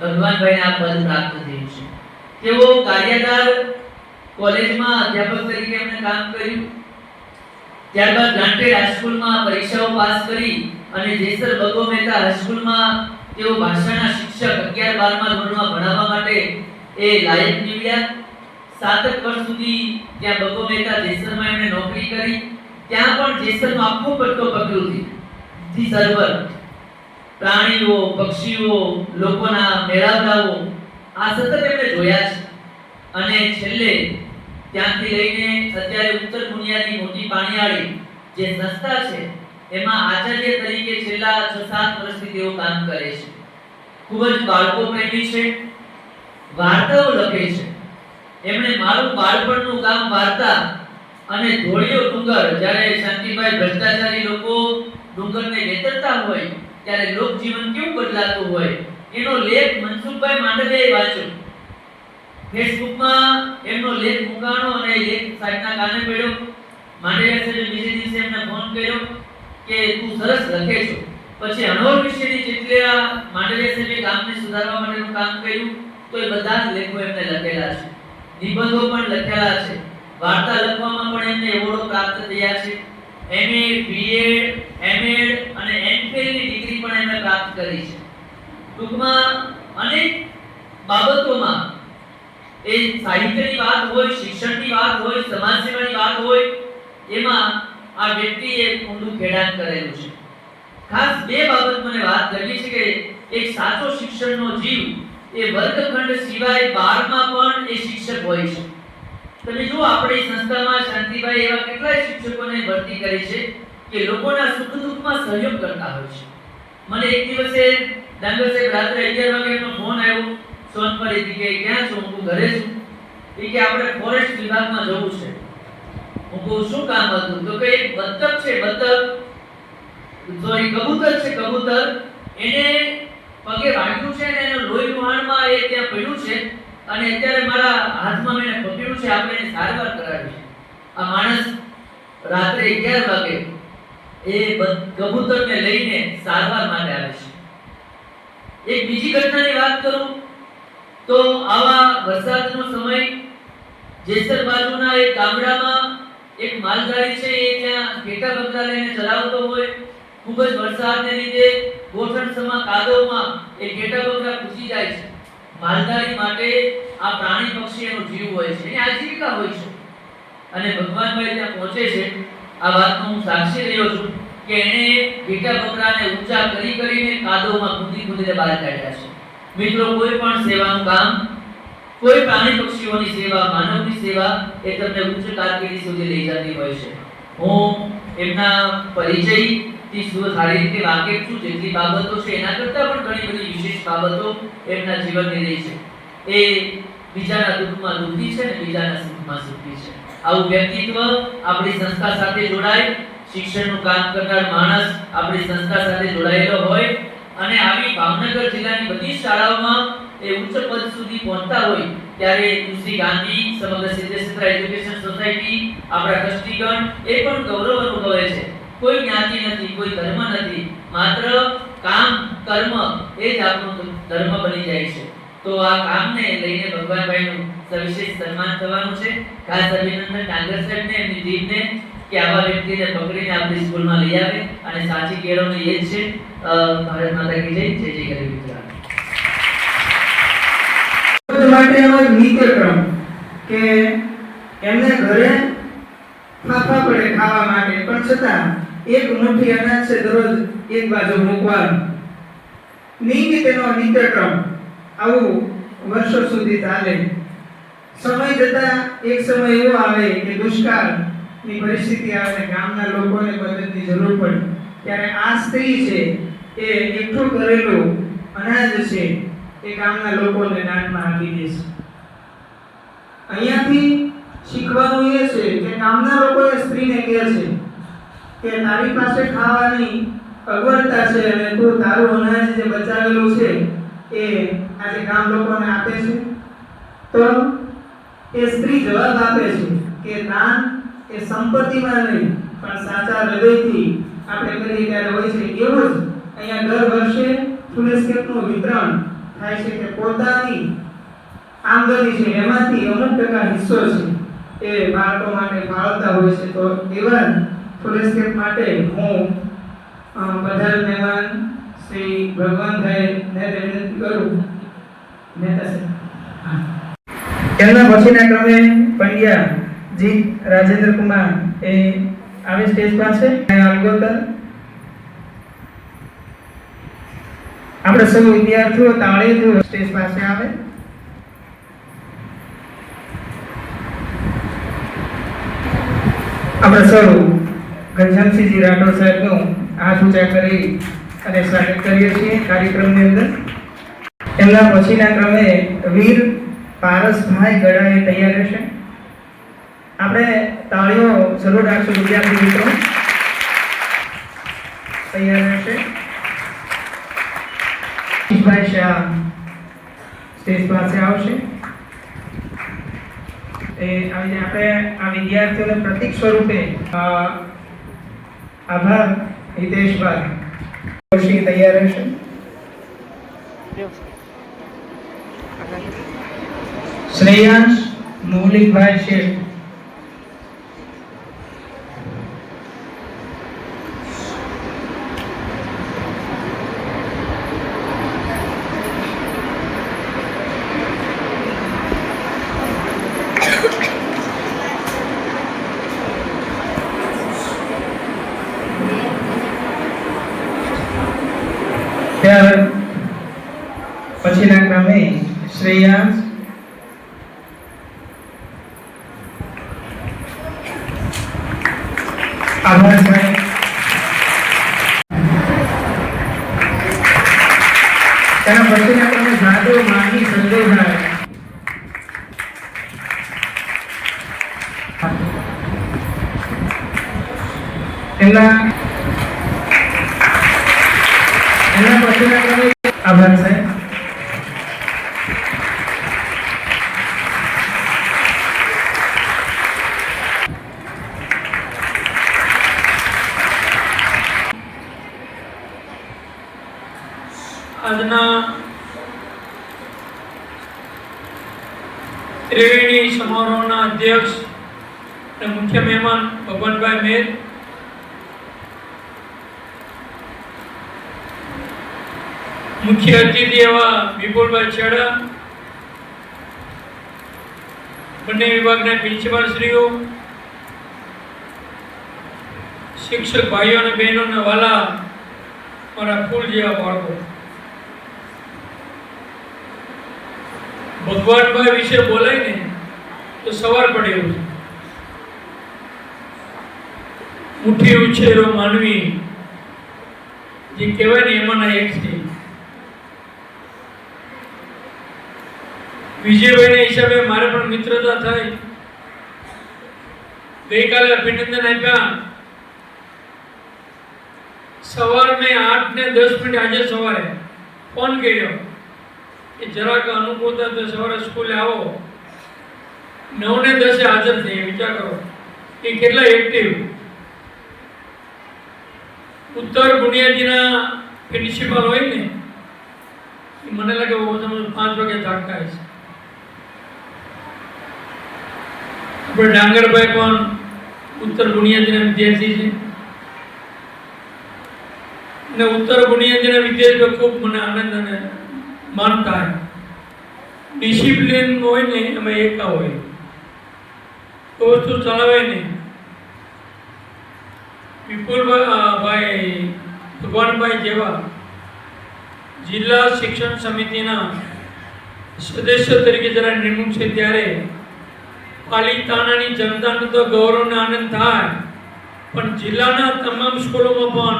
ભગવાનભાઈને આ પદ પ્રાપ્ત થયું છે. તેઓ કાર્યદાર કોલેજમાં અધ્યાપક તરીકે એમણે કામ કર્યું. ત્યારબાદ ગ્રાન્ટેડ હાઈસ્કૂલમાં પરીક્ષાઓ પાસ કરી અને જેસર બગો મહેતા હાઈસ્કૂલમાં તેઓ ભાષાના શિક્ષક 11-12મા ધોરણમાં ભણાવવા માટે એ લાયક નીવડ્યા. 7 વર્ષ સુધી ત્યાં બગો મહેતા જેસરમાં એમણે નોકરી કરી. ત્યાં પણ જેસરનો આખો પટ્ટો પ્રકૃતિ થી સર્વર પ્રાણીઓ, પક્ષીઓ, લોકોના મેળાવડાઓ આ સતત એમણે જોયા છે. અને છેલ્લે ત્યાંથી લઈને અત્યારે ઉત્તર બુનિયાદની મોટી પાણીયાળી જે સંસ્થા છે એમાં આચાર્ય તરીકે છેલ્લા 6-7 વર્ષથી તેઓ કામ કરે છે. ખૂબ જ બાળકો પ્રેમી છે, વાર્તાઓ લખે છે. એમણે મારું બાળપણનું ગામ વાર્તા અને ધોળિયો ડુંગર, જ્યારે શાંતિભાઈ ભ્રષ્ટાચારી લોકો ડુંગરને વેતરતા હોય ત્યારે લોકજીવન કેવું બદલાતું હોય એનો લેખ મનસુખભાઈ માંડલિયાએ વાંચ્યો. ફેસબુકમાં એમનો લેખ મૂકાણો અને લેખ સાહેબના કાને પડ્યો. માંડલિયા સાહેબે બીજે દિવસે એમને ફોન કર્યો કે તું સરસ લખે છો. પછી અણવર વિશેની જેટલા માંડલિયા સાહેબે ગામને સુધારવા માટેનું કામ કર્યું તો એ બધા જ લેખો એમને લખેલા છે. નિબંધો પણ લખેલા છે. વાર્તા લખવામાં પણ એમને એવોર્ડો પ્રાપ્ત થયા છે. MA, BEd, MAd અને MPhil ની ડિગ્રી પણ એમણે પ્રાપ્ત કરી છે. ટૂંકમાં અનેક બાબતોમાં એ સાહિત્યની વાત હોય, શિક્ષણની વાત હોય, સમાજ સેવાની વાત હોય, એમાં આ વ્યક્તિએ ઊંડું ખેડાણ કરેલું છે. ખાસ બે બાબત મને વાત કરવી છે કે એક સાચો શિક્ષણનો જીવ એ વર્ગખંડ સિવાય 12માં પણ એ શિક્ષક હોય છે. તમે જો આપણી સંસ્થામાં શાંતિભાઈ એવા કેટલાય શિક્ષકોને ભરતી કરી છે કે લોકોના સુખ દુઃખમાં સહયોગ કરતા હોય છે. મને એક દિવસે ડાંગર સાહેબ રાત્રે 11 વાગે એનો ફોન આવ્યો સોનપરીથી કે ક્યાં છો? હું ઘરે છું. એ કે આપણે ફોરેસ્ટ વિભાગમાં જવું છે. હું કહું શું કામ હતું? તો કે એક બતક છે, કબૂતર છે, કબૂતર એને પગે વાગ્યું છે ને એનો લોહી લુહાણમાં એ ત્યાં પડ્યું છે અને અત્યારે મારા હાથમાં મેં પકડ્યું છે, આપણે એને સારવાર કરાવી છે. આ માણસ રાત્રે 11 વાગે એ કબૂતરને લઈને સારવાર માટે આવે છે. એક બીજી ઘટનાની વાત કરું તો આવા વરસાદનો સમય જેસર બાજુના એક ગામડામાં એક માલધારી છે, એ ત્યાં ઘેટા બકરા લઈને ચલાવતો હોય. ખૂબ જ વરસાદને લીધે ગોઠણસમાં કાદવમાં એ ઘેટા બકરા ઘૂસી જાય છે. માલધારી માટે આ પ્રાણી પક્ષીનો જીવ હોય છે, એની આજીવિકા હોય છે. અને ભગવાનભાઈ ત્યાં પહોંચે છે. આ વાતનો હું સાક્ષી રહ્યો છું કે એણે ઘેટા બકરાને ઊંચા કરીને કાદવમાં કૂદીને બહાર કાઢ્યા છે. મિત્રો, કોઈ પણ સેવાનું કામ, કોઈ પ્રાણી પક્ષીઓની સેવા, માનવની સેવા એ તમને ઉચ્ચ કારકિર્દી સુધી લઈ જતી હોય છે. હું એમના પરિચયથી સારી રીતે વાકેફ છું. જેટલી બાબતો છે એના કરતાં પણ ઘણી બધી વિશેષ બાબતો એમના જીવનની રહી છે. એ બીજાના દુઃખમાં દુઃખી છે અને બીજાના સુખમાં સુખી છે. આવું વ્યક્તિત્વ આપણી સંસ્થા સાથે જોડાય, શિક્ષણનું કામ કરનાર માણસ આપણી સંસ્થા સાથે જોડાયેલો હોય અને આવી ભાવનગર જિલ્લાની બધી શાળાઓમાં એ ઉચ્ચ પદ સુધી પહોંચતા હોય ત્યારે શ્રી ગાંધી સમગ્ર સિદ્ધેશ્વર એજ્યુકેશન સોસાયટી, આપણા ટ્રસ્ટીગણ એ પણ ગૌરવ અનુભવે છે. કોઈ જ્ઞાતિ નથી, કોઈ ધર્મ નથી, માત્ર કામ, કર્મ એ જ આપણું ધર્મ બની જાય છે. તો આ કામને લઈને ભગવાનભાઈનું સવિશેષ સન્માન થવાનું છે. ખાસ અભિનંદન ડાંગર સાહેબને, એમની ટીમને કે આવા વ્યક્તિને પકડીને આપણી સ્કૂલમાં લઈ આવે અને સાચી કેળવણી એ જ છે. ભારત માતા કી જય. જય જય ગરીબ ગુજરાત. માટે એનો એક નિત્યક્રમ કે એમને ઘરે ફાફા પડે ખાવા માટે, પણ છતાં એક મુઠ્ઠી અનાજ છે દરરોજ એક બાજુ મૂકવાનું નિયમિત એનો નિત્યક્રમ આવું વર્ષો સુધી ચાલે. સમય જતા એક સમય એવો આવે કે દુષ્કાળની પરિસ્થિતિ આવે, ગામના લોકોને મદદની જરૂર પડે, ત્યારે આ સ્ત્રી છે એ એકઠું કરેલું અનાજ છે એ ગામના લોકોને દાનમાં આપી દે છે. અહીંયાથી શીખવાનું એ છે કે ગામના લોકોએ સ્ત્રીને કહે છે કે તારી પાસે ખાવાની અગવડતા છે અને તું તારું અનાજ જે બચાવેલું છે એ આજે ગામ લોકોને આપે છે. તો એ સ્ત્રી જવાબ આપે છે કે દાન એ સંપત્તિમાં નહીં પણ સાચા હૃદયથી આપણે કરીએ ત્યારે હોય છે. એવું જ અહીંયા દર વર્ષે ફૂલેસ્કેપનું વિતરણ થાય છે કે પોતાની આમદની છે એમાંથી અમુક ટકા હિસ્સો છે એ બાળકો માટે ફાળવતા હોય છે. તો એવા ફૂલેસ્કેપ માટે હું બધા મહેમાન શ્રી ભગવાનભાઈને વિનંતી કરું. મહેતા સાહેબ એમના પછીના ક્રમે પંડ્યા જી રાજેન્દ્ર કુમાર એ આવે સ્ટેજ પાસે. અલગોતર આપણે સૌ વિદ્યાર્થીઓ તાળીથી સ્ટેજ પાસે આવે. આપણે સૌ ઘનશ્યામસિંહજી રાઠોડ સાહેબનું હાથ ઊંચા કરી અને સ્વાગત કરીએ છીએ કાર્યક્રમની અંદર. એમના પછીના ક્રમે વીર પારસભાઈ ગડાએ તૈયાર રહેશે. આપણે તાળીઓ જરૂર રાખશું વિદ્યાર્થી મિત્રો. તૈયાર રહેશે. ભાઈ શાહ સ્ટેજ પાસે આવશે. આપણે આ વિદ્યાર્થીઓને પ્રતીક સ્વરૂપે આભાર. હિતેશભાઈ તૈયાર રહેશે. શ્રેયાંશ મૌલિકભાઈ શેઠ. ત્યાર પછીના ક્રમે શ્રેયાંશ આભારભાઈ. તેના પછીના ક્રમે જાદવ માહી સંજયભાઈ. એમના પછીના ક્રમે આભાર સાહેબ. આજના ત્રિવેણી સમારોહના અધ્યક્ષ અને મુખ્ય મહેમાન ભગવાનભાઈ મેર, મુખ્ય અતિથિ એવા વિપુલભાઈ છેડા, બંને વિભાગના પ્રિન્સિપાલ શ્રીઓ, શિક્ષક ભાઈઓ અને બહેનોના વાલા મારા ફૂલ જેવા બાળકો, ભગવાનભાઈ વિશે બોલાય ને તો સવાર પડે એવું છે. મુઠ્ઠી ઉછેરો માનવી જે કહેવાય ને એમાંના એક છે. વિજયભાઈના હિસાબે મારે પણ મિત્રતા થઈ. ગઈકાલે અભિનંદન આપ્યા. સવાર મેં 8 ને 10 મિનિટ આજે સવારે ફોન કર્યો કે જરાક અનુકૂળતા તો સવારે સ્કૂલે આવો. 9 ને 10 હાજર થઈ. વિચાર કરો એ કેટલા એક્ટિવ. ઉત્તર બુનિયાદીના પ્રિન્સિપાલ હોય ને મને લાગે 5 વાગે જાગતા હશે. આપણે ડાંગરભાઈ પણ ઉત્તર બુનિયાદીના વિદ્યાર્થી છે અને ઉત્તર બુનિયાદીના વિદ્યાર્થીઓ ખૂબ મને આનંદ અને માન થાય. ડિસિપ્લિન હોય ને અમે એકતા હોય તો વસ્તુ ચલાવે નહીં. વિપુલભાઈ ભગવાનભાઈ જેવા જિલ્લા શિક્ષણ સમિતિના સદસ્ય તરીકે જ્યારે નિમણૂક છે ત્યારે પાલિતાણાની જનતાનો તો ગૌરવનો આનંદ થાય, પણ જિલ્લાના તમામ સ્કૂલોમાં પણ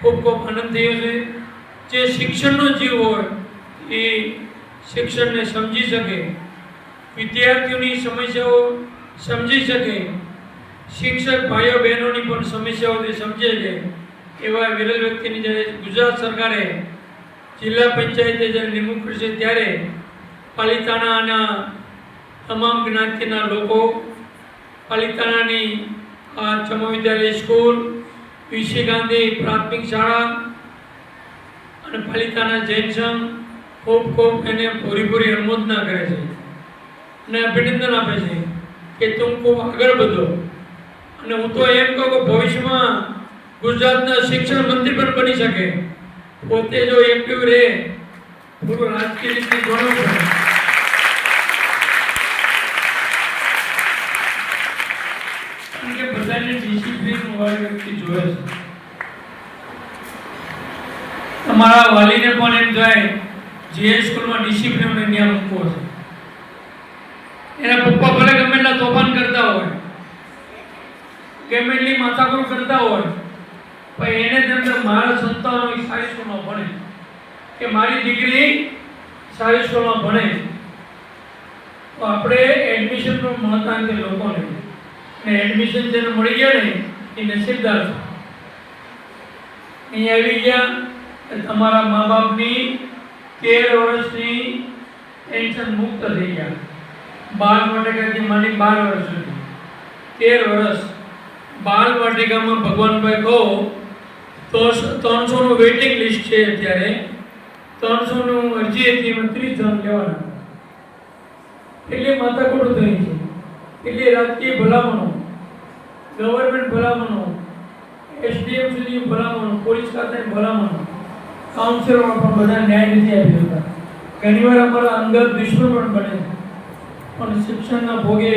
ખૂબ ખૂબ આનંદ થયો છે. જે શિક્ષણનો જીવ હોય એ શિક્ષણને સમજી શકે, વિદ્યાર્થીઓની સમસ્યાઓ સમજી શકે, શિક્ષક ભાઈઓ બહેનોની પણ સમસ્યાઓ તે સમજે છે એવા વિરલ વ્યક્તિની જ્યારે ગુજરાત સરકારે જિલ્લા પંચાયતે જ્યારે નિમણૂક કરશે ત્યારે પાલિતાણાના તમામ જ્ઞાતિના લોકો, પાલિતાણાની આ ચમો વિદ્યાલય સ્કૂલ, વીસી ગાંધી પ્રાથમિક શાળા અને પાલિતાણા જૈન સંઘ ખૂબ ખૂબ એને પૂરી અનુમોદના કરે છે અને અભિનંદન આપે છે કે તું ખૂબ આગળ વધો. અને હું તો એમ કહું કે ભવિષ્યમાં ગુજરાતના શિક્ષણ મંત્રી પણ બની શકે, પોતે જો એક્ટિવ રહે, પૂરું રાજકીય રીતે જોડવું પડે. કારણ કે બધાને ડિસિપ્લિન વાળી વ્યક્તિ જોવે છે. તમારા વાલીને પણ એમ થાય જે સ્કૂલમાં ડિસિપ્લિન નિયમ મૂકવો છે. એના પપ્પા ભલે ગમે એટલા તોફાન કરતા હોય, ગમે એટલી માથાકૂટ કરતા હોય, પણ એને તેમ મારા સંતાનો સારી સ્કૂલમાં ભણે કે મારી દીકરી સારી સ્કૂલમાં ભણે, તો આપણે એડમિશન પણ મળતા નથી લોકોને. ને એડમિશન જેને મળી ગયા ને એ નસીબદાર છે. અહીંયા આવી ગયા તમારા મા બાપની 13 વર્ષની ટેન્શન મુક્ત થઈ ગયા. 12 વાટિકાથી માંડી 12 વર્ષ સુધી 13 વર્ષ. બાલ વાટિકામાં ભગવાનભાઈ કહો તો 300 નું વેઇટિંગ લિસ્ટ છે અત્યારે. 300 નું અરજી હતી, 30 જણ લેવાના. એટલે માથાકૂટ થઈ છે, એટલે રાજકીય ભલામણો, ગવર્મેન્ટ ભલામણો, એસડીએમ સુધી ભલામણો, પોલીસ ખાતાની ભલામણો, કાઉન્સિલરો પણ બધા ન્યાય નથી આપી શકતા. ઘણીવાર અમારા અંગત દુશ્મન પણ બને છે, પણ શિક્ષણના ભોગે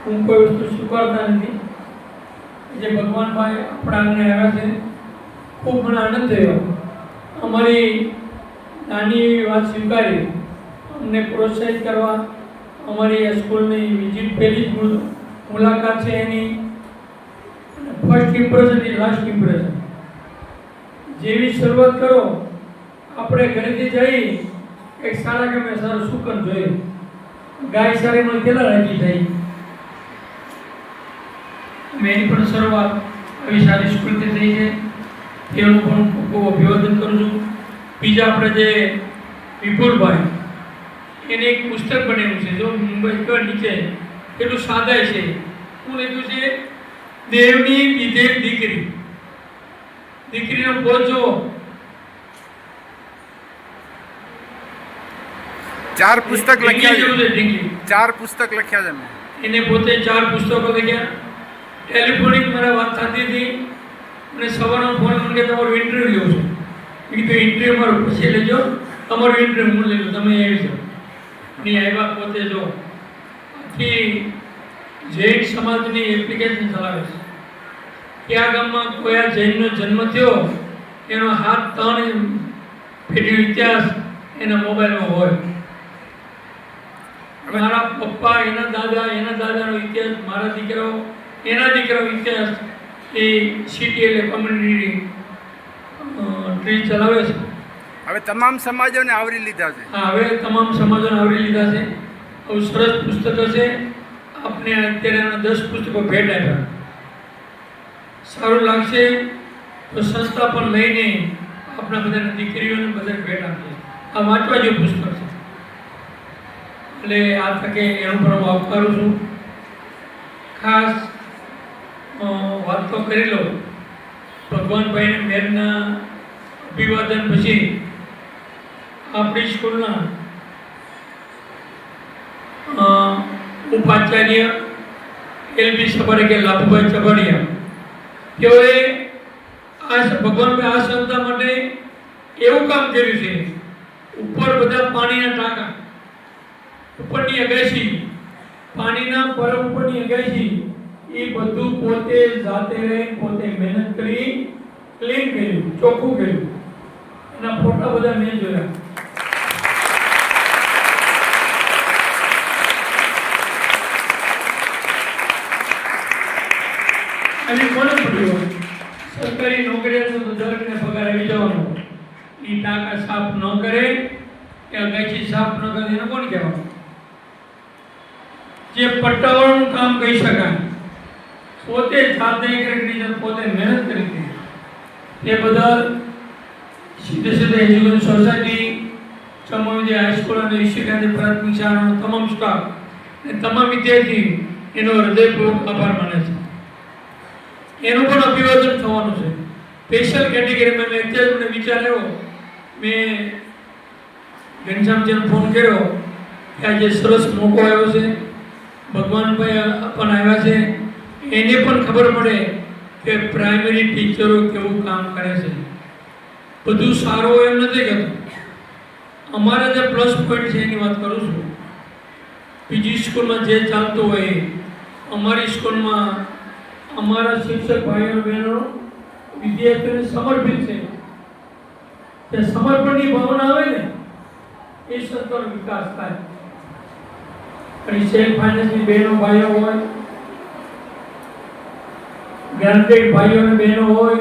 હું કોઈ વસ્તુ સ્વીકારતા નથી. જે ભગવાનભાઈ આપણા આંગણે આવ્યા છે, ખૂબ મને આનંદ થયો. અમારી નાની એવી વાત સ્વીકારી, અમને પ્રોત્સાહિત કરવા. અમારી સ્કૂલની વિઝિટ પહેલી જ મુલાકાત છે એની. First impression is last impression. જેવી શરૂઆત કરો, આપણે ઘરેથી જઈ એક સારા ગમે સારું સુકન જોઈએ. ગાય સારી મને કેટલા રાજી થઈ. મેં પણ શરૂઆત આવી સારી સ્કૂલથી થઈ છે, તેનું પણ ખૂબ અભિવાદન કરું છું. બીજા આપણે જે વિપુલભાઈ, એને એક પુસ્તક બનાવ્યું છે, જો મુંબઈ કર નીચે એટલું સાદાય છે. શું લખ્યું છે? દેવની દીધેલ દીકરી. દીકરીનો પોચો 4 પુસ્તક લખ્યા છે. 4 પુસ્તક લખ્યા છે મેં. એને પોતે 4 પુસ્તકો લખ્યા. ટેલિફોનિક મારા વાત થતી હતી અને સવારનો ફોન મને કે તમારું ઇન્ટરવ્યૂ લેવું છે. મેં કીધું ઇન્ટરવ્યૂ મારું પછી લેજો, તમારું ઇન્ટરવ્યૂ હું લઈ લઉં, તમે આવી જાઓ. અને આવ્યા પોતે જો આખી જૈન સમાજની એપ્લિકેશન ચલાવે છે. કયા ગામમાં કયા જૈનનો જન્મ થયો એનો હાથ 3 પેઢીનો ઇતિહાસ એના મોબાઈલમાં હોય. મારા પપ્પા, એના દાદાનો ઇતિહાસ, મારા દીકરાઓ, એના દીકરાઓ ઇતિહાસ એ CTL કોમ્યુનિટી ટ્રી ચલાવે છે. હવે તમામ સમાજોને આવરી લીધા છે. હા, હવે તમામ સમાજોને આવરી લીધા છે. બહુ સરસ પુસ્તકો છે. આપને અત્યારે એના 10 પુસ્તકો ભેટ આપ્યા. સારું લાગશે તો સંસ્થા પણ લઈને આપણા બધાને દીકરીઓને બધાને ભેટ આપીએ. આ વાંચવા જેવું પુસ્તક છે. એટલે આ તકે એનો પણ હું આવકારું છું. ખાસ વાત તો કરી લો, ભગવાનભાઈને મેરના અભિવાદન પછી આપણી સ્કૂલના ઉપાચાર્ય LB સભારે કે લાભુભાઈ ચબાડિયા, તેઓએ આ ભગવાનભાઈ આ સંસ્થા માટે એવું કામ કર્યું છે. ઉપર બધા પાણીના ટાંકા, ઉપરની અગાશી, પાણીના પર ઉપરની અગાશી, એ બધું પોતે જાતે રહી, પોતે મહેનત કરી ક્લીન કર્યું, ચોખ્ખું કર્યું. એના ફોટા બધા મેં જોયા. અને કોને પડ્યું? સરકારી નોકરીઓ તો દરેકને પગાર આવી જવાનો. એ ટાંકા સાફ ન કરે કે અગાશી સાફ ન કરે એને કોણ કહેવાનું? જે પટ્ટાવાળાનું કામ કહી શકાય, પોતે જાતે કરી પોતે મહેનત કરી હતી, એ બદલ સીધે સીધે એજ્યુકેશન સોસાયટી, ચમોલી હાઈસ્કૂલ અને ઈશ્વરી પ્રાથમિક શાળાનો તમામ સ્ટાફ અને તમામ વિદ્યાર્થી એનો હૃદયપૂર્વક આભાર માને છે. એનું પણ અભિવાદન થવાનું છે. સ્પેશિયલ કેટેગરીમાં મેં અત્યારે મને વિચાર આવ્યો, મેં ઘનશ્યામજીને ફોન કર્યો કે આજે સરસ મોકો આવ્યો છે, ભગવાનભાઈ પણ આવ્યા છે, એને પણ ખબર પડે કે પ્રાઇમરી ટીચરો કેવું કામ કરે છે. બધું સારું હોય એમ નથી કહેતું, અમારા જે પ્લસ પોઈન્ટ છે એની વાત કરું છું. બીજી સ્કૂલમાં જે ચાલતું હોય અમારી સ્કૂલમાં અમારા શિક્ષક ભાઈઓ બહેનો વિદ્યાર્થીઓને સમર્પિત છે. તે સમર્પણની ભાવના આવે ને એ સંસ્થાનો વિકાસ થાય. અને સેલ્ફ ફાઇનાન્સની બહેનો ભાઈઓ હોય, ગ્રાન્ટેડ ભાઈઓ અને બહેનો હોય,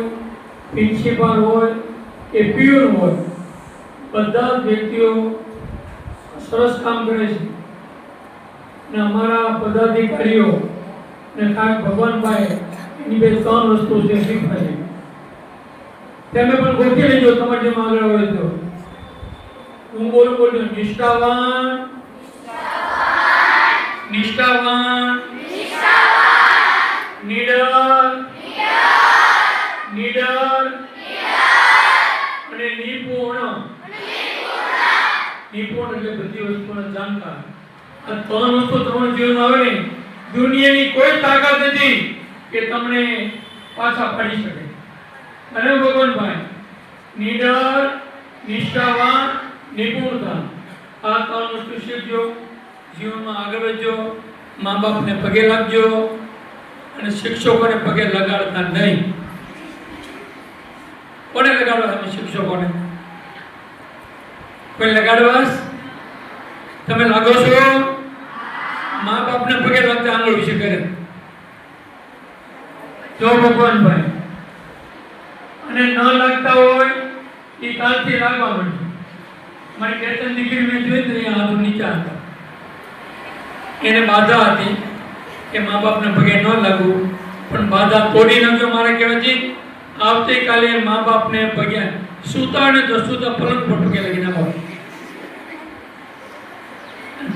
પ્રિન્સિપાલ હોય કે પીઓન હોય, બધા જ વ્યક્તિઓ સરસ કામ કરે છે. ને અમારા પદાધિકારીઓ ને ખાસ ભગવાનભાઈ એની બે 3 વસ્તુ છે શીખવાય છે. તમે પણ ગોઠવી લેજો તમારે જેમ આગળ હોય તો. હું બોલું નિષ્ઠાવાન, નિષ્ઠાવાન, નીડર, નીડર અને નિપુણ. નિપુણ એટલે બધી વસ્તુના જાણકાર. આ 3 વસ્તુ તમારા જીવનમાં આવે ને, દુનિયાની કોઈ તાકાત નથી કે તમને પાછા પાડી શકે. અને ભગવાનભાઈ નીડર, નિષ્ઠાવાન, નિપુણતા, આ 3 વસ્તુ શીખજો, જીવનમાં આગળ વધજો, મા બાપને પગે લાગજો અને શિક્ષકોને પગે લગાડતા નહીં. કોને લગાડવા? તમે શિક્ષકોને. કોઈ લગાડવા? તમે લાગો છો? મા બાપને પગે લાગતા આંગળ વિશે કરે. જો ભગવાનભાઈ અને ન લાગતા હોય એ કાલથી લાગવા માંડે. મારી કેતન દીકરી મેં જોઈ તો અહીંયા હાથ નીચા હતા. એને બાધા હતી કે મા બાપને પગે ન લાગવું, પણ બાધા તોડી નાખ્યો. મારા કહેવાથી આવતીકાલે મા બાપને પગે સૂતા ને તો સૂતા પલંગ પર પગે લાગી નાખો.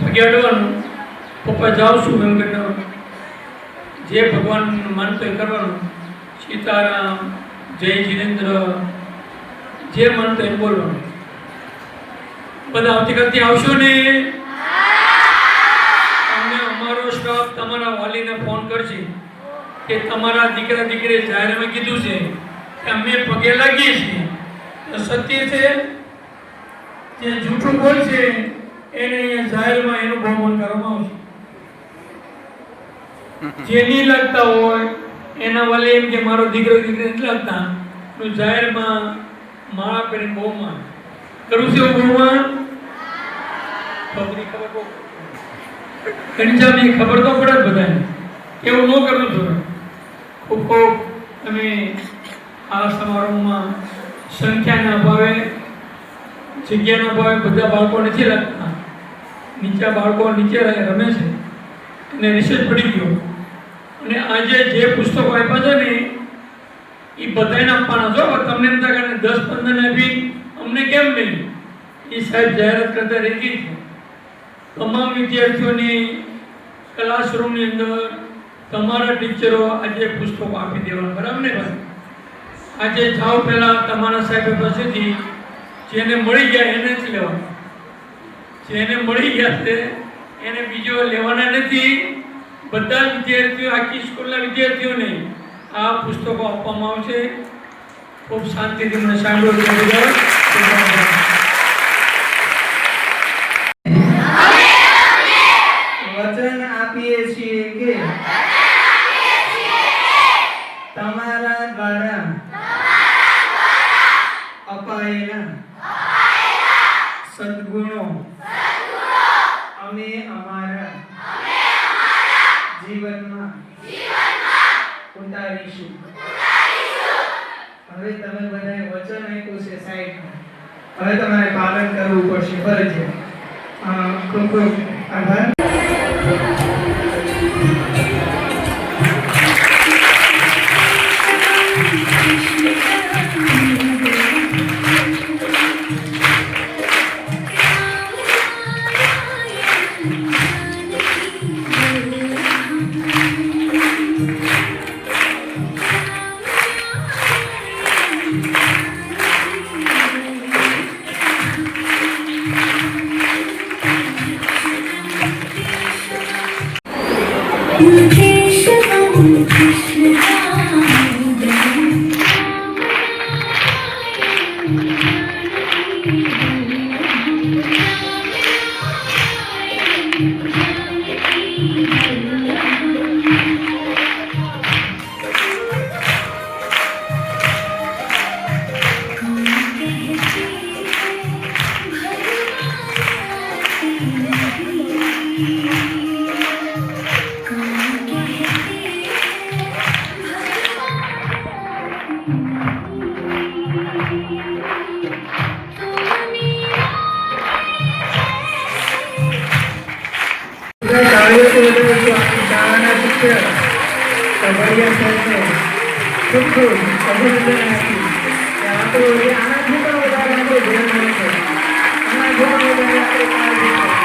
પગે અડવાનું, પપ્પા જાઉં છું એમ કરવાનું, જે ભગવાન માનતો એ કરવાનું. સીતારામ, જય જીનેન્દ્ર, જે માનતો એમ બોલવાનું. બધા આવતીકાલથી આવશો ને? અમને અમારો સ્ટાફ તમારા વાલીને ફોન કરશે કે તમારા દીકરા દીકરીએ જાહેરમાં કીધું છે કે અમે પગે લાગીએ છીએ. તો સત્ય છે? જે જૂઠું બોલશે એને અહીંયા જાહેરમાં એનું બહુમાન કરવામાં આવશે. જે નહીં લાગતા હોય એના વાલે એમ કે મારો દીકરો દીકરી નથી લાગતા, તો જાહેરમાં માળા કરીને બહુમાન કરું છે. એવું બહુમાન ખબર ખબર તો પડે બધાને, એવું ન કરવું જોઈએ. ખૂબ ખૂબ તમે આ સમારોહમાં સંખ્યાના અભાવે, જગ્યાના અભાવે બધા બાળકો નથી લાગતા. નીચા બાળકો નીચે રમે છે અને રિસર્ચ પડી ગયો. અને આજે જે પુસ્તકો આપ્યા છે ને એ બધાને આપવાના. જો તમને એમ થાય કે 10-15 ને આપી અમને કેમ નહીં, એ સાહેબ જાહેરાત કરતા રહી ગઈ છે. તમામ વિદ્યાર્થીઓની ક્લાસરૂમની અંદર તમારા ટીચરો આજે પુસ્તકો આપી દેવાના. બરાબર ને ભાઈ? આજે જાઓ પહેલાં તમારા સાહેબ પાસેથી જેને મળી ગયા એને જ લેવાના. જેને મળી ગયા છે એને બીજો લેવાના નથી. બધા વિદ્યાર્થીઓ, આખી સ્કૂલના વિદ્યાર્થીઓને આ પુસ્તકો આપવામાં આવશે. ખૂબ શાંતિથી મને સાંભળો. વચન આપીએ છીએ કે તમારા દ્વારા અપાયેલા સદગુણો અમે અમારા જીવનમાં ઉતારીશું. હવે તમે બધાએ વચન આપ્યું છે સાહેબને, હવે તમારે પાલન કરવું પડશે ફરજિયાત. ખૂબ ખૂબ આભાર. શાળાના શિક્ષક સભ્યા સરને ખૂબ ખૂબ અભિનંદન આપી કે આપણું આનાથી પણ વધારે આપણે ધ્યાન રાખે આનાથી પણ વધારે આપણે કાળજી રાખે.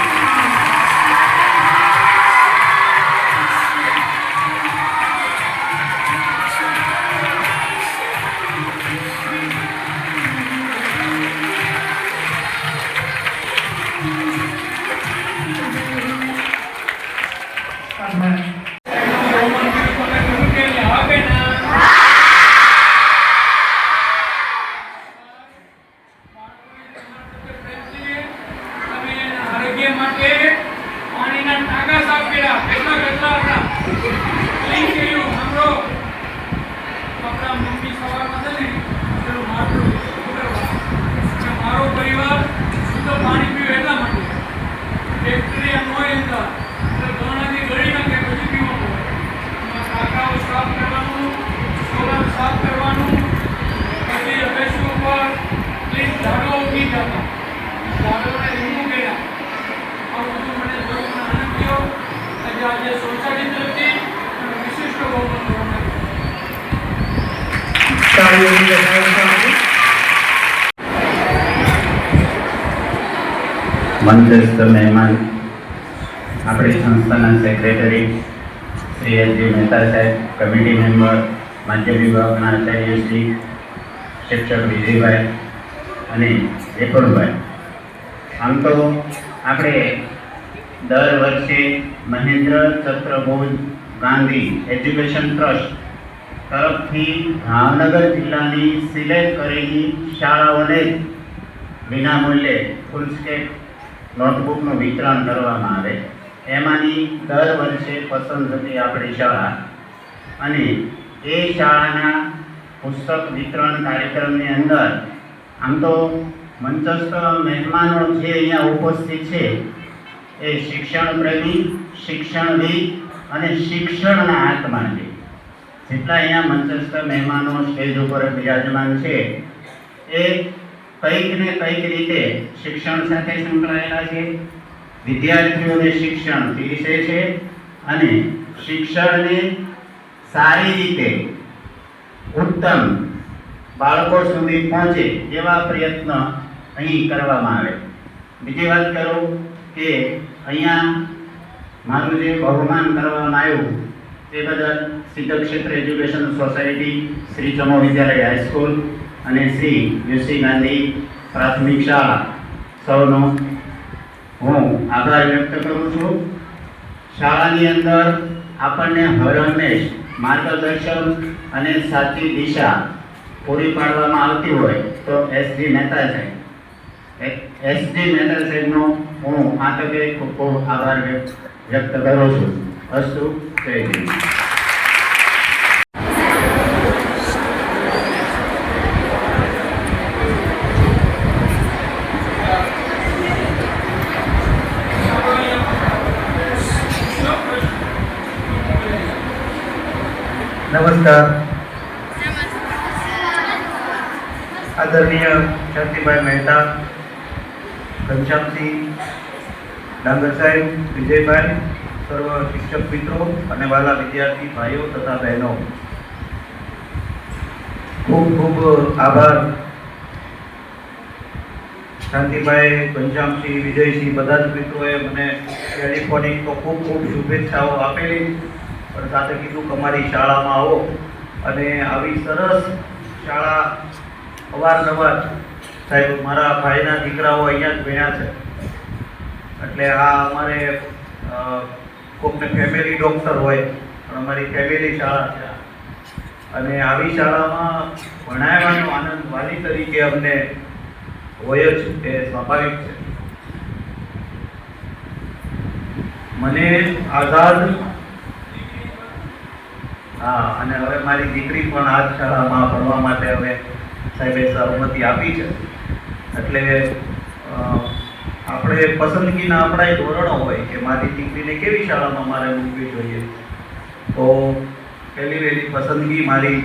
આરોગ્ય માટે પાણીના ટાંકા સાફ કર્યા, કેટલા હતા ક્લીન કર્યું. સાંભળો, આપણા મમ્મી સવારમાં છે ને પેલું માટલું કે મારો પરિવાર શુદ્ધ પાણી પીવે એટલા માટે બેક્ટેરિયા ન હોય એટલે ગણાથી ગળી નાખે પછી પીવાનું હોય. એમાં ટાંકાઓ સાફ કરવાનું, સોલર સાફ કરવાનું, પછી રમેશ ઉપર ક્લીન ઝાડો ઉગી જતા ઝાડોને રિમૂવ કર્યા. આજે સોસાયટી તરફથી વિશિષ્ટ બહુમત મંચસ્થ મહેમાન આપણી સંસ્થાના સેક્રેટરી શ્રી એસ.જી. મહેતા સાહેબ, કમિટી મેમ્બર, માધ્યમ વિભાગના આચાર્ય શ્રી શિક્ષક વિજયભાઈ અને એપણભાઈ. આમ તો આપણે દર વર્ષે મહેન્દ્ર ચંદ્રબોઝ ગાંધી એજ્યુકેશન ટ્રસ્ટ તરફથી ભાવનગર જિલ્લાની સિલેક્ટ કરેલી શાળાઓને વિનામૂલ્યે ફૂલ સ્કેપ નોટબુકનું વિતરણ કરવામાં આવે. એમાંની દર વર્ષે પસંદ થતી આપણી શાળા અને એ શાળાના પુસ્તક વિતરણ કાર્યક્રમની અંદર આમ તો મંચસ્થ મહેમાનો જે અહીંયા ઉપસ્થિત છે એ શિક્ષણ પ્રેમી, શિક્ષણવિદ અને શિક્ષણના આત્મા છે. જેટલા અહીંયા મંચસ્થ મહેમાનો સ્ટેજ ઉપર બિરાજમાન છે એ કંઈક ને કંઈક રીતે શિક્ષણ સાથે સંકળાયેલા છે, વિદ્યાર્થીઓને શિક્ષણ પીરસે છે અને શિક્ષણને સારી રીતે ઉત્તમ બાળકો સુધી પહોંચે એવા પ્રયત્ન અહીં કરવામાં આવે. બીજી વાત કરું કે અહીંયા મારું જે બહુમાન કરવામાં આવ્યું તે બદલ સિદ્ધ ક્ષેત્ર એજ્યુકેશન સોસાયટી, શ્રી ચમો વિદ્યાલય હાઈસ્કૂલ અને શ્રી યુસી ગાંધી પ્રાથમિક શાળા સૌનો હું આભાર વ્યક્ત કરું છું. શાળાની અંદર આપણને હરહંમેશ માર્ગદર્શન અને સાચી દિશા પૂરી પાડવામાં આવતી હોય તો એસ.જી. મહેતા સાહેબનો હું આ તકે ખૂબ ખૂબ આભાર વ્યક્ત કરું છું. અસ્તુ, જય હિન્દ. નમસ્કાર. આદરણીય શાંતિભાઈ મહેતા, ઘનશ્યામસિંહ ડાંગર સાહેબ, વિજયભાઈ, સર્વ શિક્ષક મિત્રો અને વાલા વિદ્યાર્થી ભાઈઓ તથા બહેનો, ખૂબ ખૂબ આભાર. શાંતિભાઈ, ઘનશ્યામસિંહ, વિજયસિંહ બધા જ મિત્રોએ મને ટેલિફોનિક તો ખૂબ ખૂબ શુભેચ્છાઓ આપેલી, પણ સાથે કીધું કે અમારી શાળામાં આવો અને આવી સરસ શાળા અવારનવાર સાહેબ મારા ભાઈના દીકરાઓ અહીંયા જ ભણ્યા છે એટલે આ અમારે કોકને ફેમિલી ડૉક્ટર હોય, પણ અમારી ફેમિલી શાળા છે અને આવી શાળામાં ભણાવવાનો આનંદ વાલી તરીકે અમને હોય જ, એ સ્વાભાવિક છે. મને આઝાદ, હા, અને હવે મારી દીકરી પણ આ જ શાળામાં ભણવા માટે હવે સાહેબે સહમતિ આપી છે. એટલે આપણે પસંદગીના આપણા ધોરણો હોય કે મારી દીકરીને કેવી શાળામાં મારે મૂકવી જોઈએ, તો પહેલી વહેલી પસંદગી મારી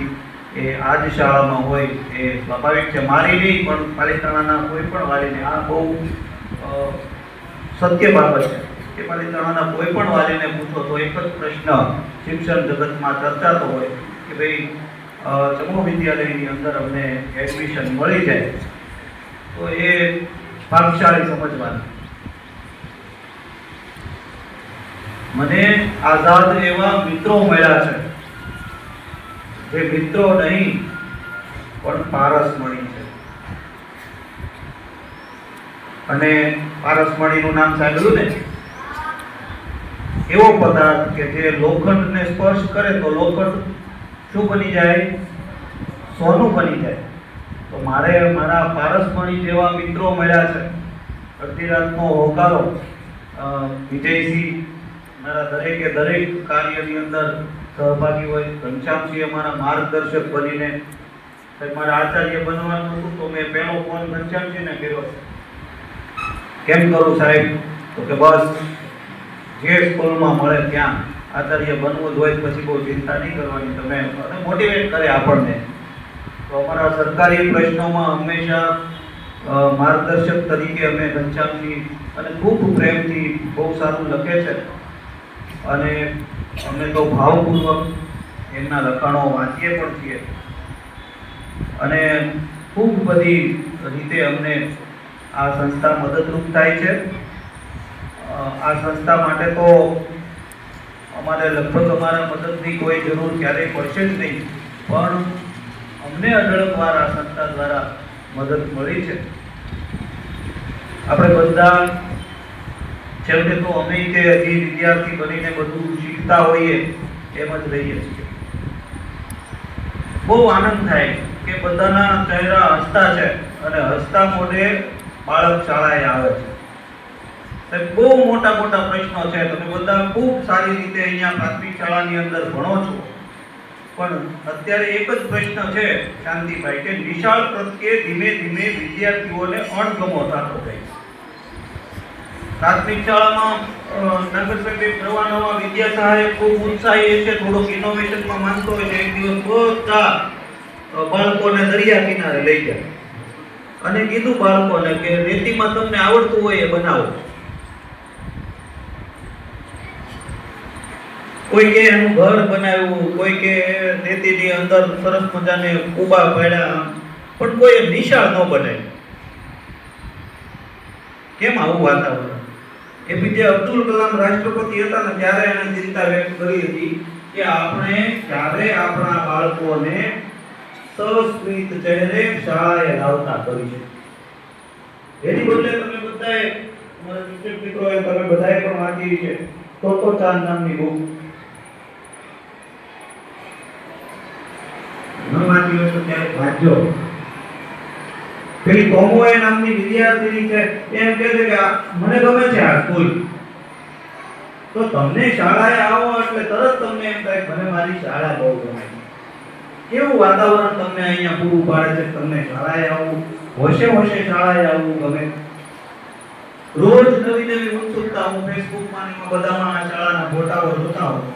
એ આ જ શાળામાં હોય એ સ્વાભાવિક છે. મારી નહીં પણ પાલિતાણાના કોઈ પણ વાલીને આ બહુ સત્ય બાબત છે કે પાલિતાણાના કોઈ પણ વાલીને પૂછો તો એક જ પ્રશ્ન શિક્ષણ જગતમાં ચર્ચાતો હોય કે ભાઈ સમૂહ વિદ્યાલયની અંદર અમને એડમિશન મળી જાય તો એ ભાગશાળી સમજવાનું. મને આઝાદ એવા મિત્રો મળ્યા છે જે મિત્રો નહીં પણ પારસમણી છે. અને પારસમણીનું નામ સાંભળ્યું ને? એવો પદાર્થ કે જે લોખંડને સ્પર્શ કરે તો લોખંડ શું બની જાય? સોનું બની જાય. તો મારે મારા પારસમણી જેવા મિત્રો મળ્યા છે. અડધી રાતનો હોકારો વિજયસિંહ મારા દરેકે દરેક કાર્યની અંદર સહભાગી હોય. ઘનશ્યામસિંહ અમારા માર્ગદર્શક બનીને, મારા આચાર્ય બનવાનું હતું તો મેં પહેલો ફોન ઘનશ્યામસિંહને કર્યો, કેમ કરું સાહેબ? તો કે બસ જે સ્કૂલમાં મળે ત્યાં આચાર્ય બનવું જ હોય, પછી બહુ ચિંતા નહીં કરવાની, તમે મોટિવેટ કરે આપણને. તો અમારા સરકારી પ્રશ્નોમાં હંમેશા માર્ગદર્શક તરીકે અમે ઘનશ્યામસિંહ અને ખૂબ પ્રેમથી બહુ સારું લખે છે અને અમે તો ભાવપૂર્વક એમના લખાણો વાંચીએ પણ છીએ અને ખૂબ બધી રીતે અમને આ સંસ્થા મદદરૂપ થાય છે. આ સંસ્થા માટે તો અમારે લગભગ અમારા મદદની કોઈ જરૂર ક્યારેય પડશે જ નહીં, પણ અમને અઢળકવાર આ સંસ્થા દ્વારા મદદ મળી છે. આપણે બધા છેવટે તો અમે કે હજી વિદ્યાર્થી બનીને બધું શીખતા હોઈએ એમ જ રહીએ છીએ. બહુ આનંદ થાય કે બધાના ચહેરા હસતા છે અને હસતા મોઢે બાળક શાળાએ આવે છે. બહુ મોટા મોટા પ્રશ્નો છે. તમે બધા ખૂબ સારી રીતે અહીંયા પ્રાથમિક શાળાની અંદર ભણો છો, પણ અત્યારે એક જ પ્રશ્ન છે શાંતિભાઈ કે નિશાળ પ્રત્યે ધીમે ધીમે વિદ્યાર્થીઓને અણગમો થતો જાય. પ્રાથમિક શાળામાં નાગરસાહેબ નવા નવા વિદ્યા સહાયક ખૂબ ઉત્સાહી છે, થોડોક ઇનોવેશનમાં માનતો હોય છે. એક દિવસ બધા બાળકોને દરિયા કિનારે લઈ ગયા અને કીધું બાળકોને કે રેતીમાં તમને આવડતું હોય એ બનાવો. કોઈ કે એનું ઘર બનાવ્યું, કોઈ કે રેતીની અંદર સરસ મજાને કુબા પાડ્યા, પણ કોઈ નિશાળ ન બનાવ્યું. કેમ આવું વાતાવરણ? એપીજે અબ્દુલ કલામ રાષ્ટ્રપતિ હતા ને ત્યારે એને ચિંતા વ્યક્ત કરી હતી કે આપણે ક્યારે આપણા બાળકોને સસ્મિત ચહેરે શાળાએ લાવતા કરીશું. એની બદલે તમે બધાએ મારા શિક્ષક મિત્રોએ તમે બધાએ પણ વાંચી છે તોતો ચાંદ નામની બુક. ન વાંચી હોય તો ત્યારે વાંચજો. પેલી કોમોએ નામની વિદ્યાર્થીની છે, એમ કહે છે કે મને ગમે છે આ સ્કૂલ. તો તમને શાળાએ આવો એટલે તરત તમને એમ થાય મને મારી શાળા બહુ ગમે છે. કેવું વાતાવરણ તમને અહીંયા પૂરું પાડે છે, તમને શાળાએ આવવું, હોશે હોશે શાળાએ આવવું ગમે. રોજ નવી નવી ઉત્સુકતા હું ફેસબુકમાં ને બધામાં આ શાળાના ફોટાઓ જોતા હોઉં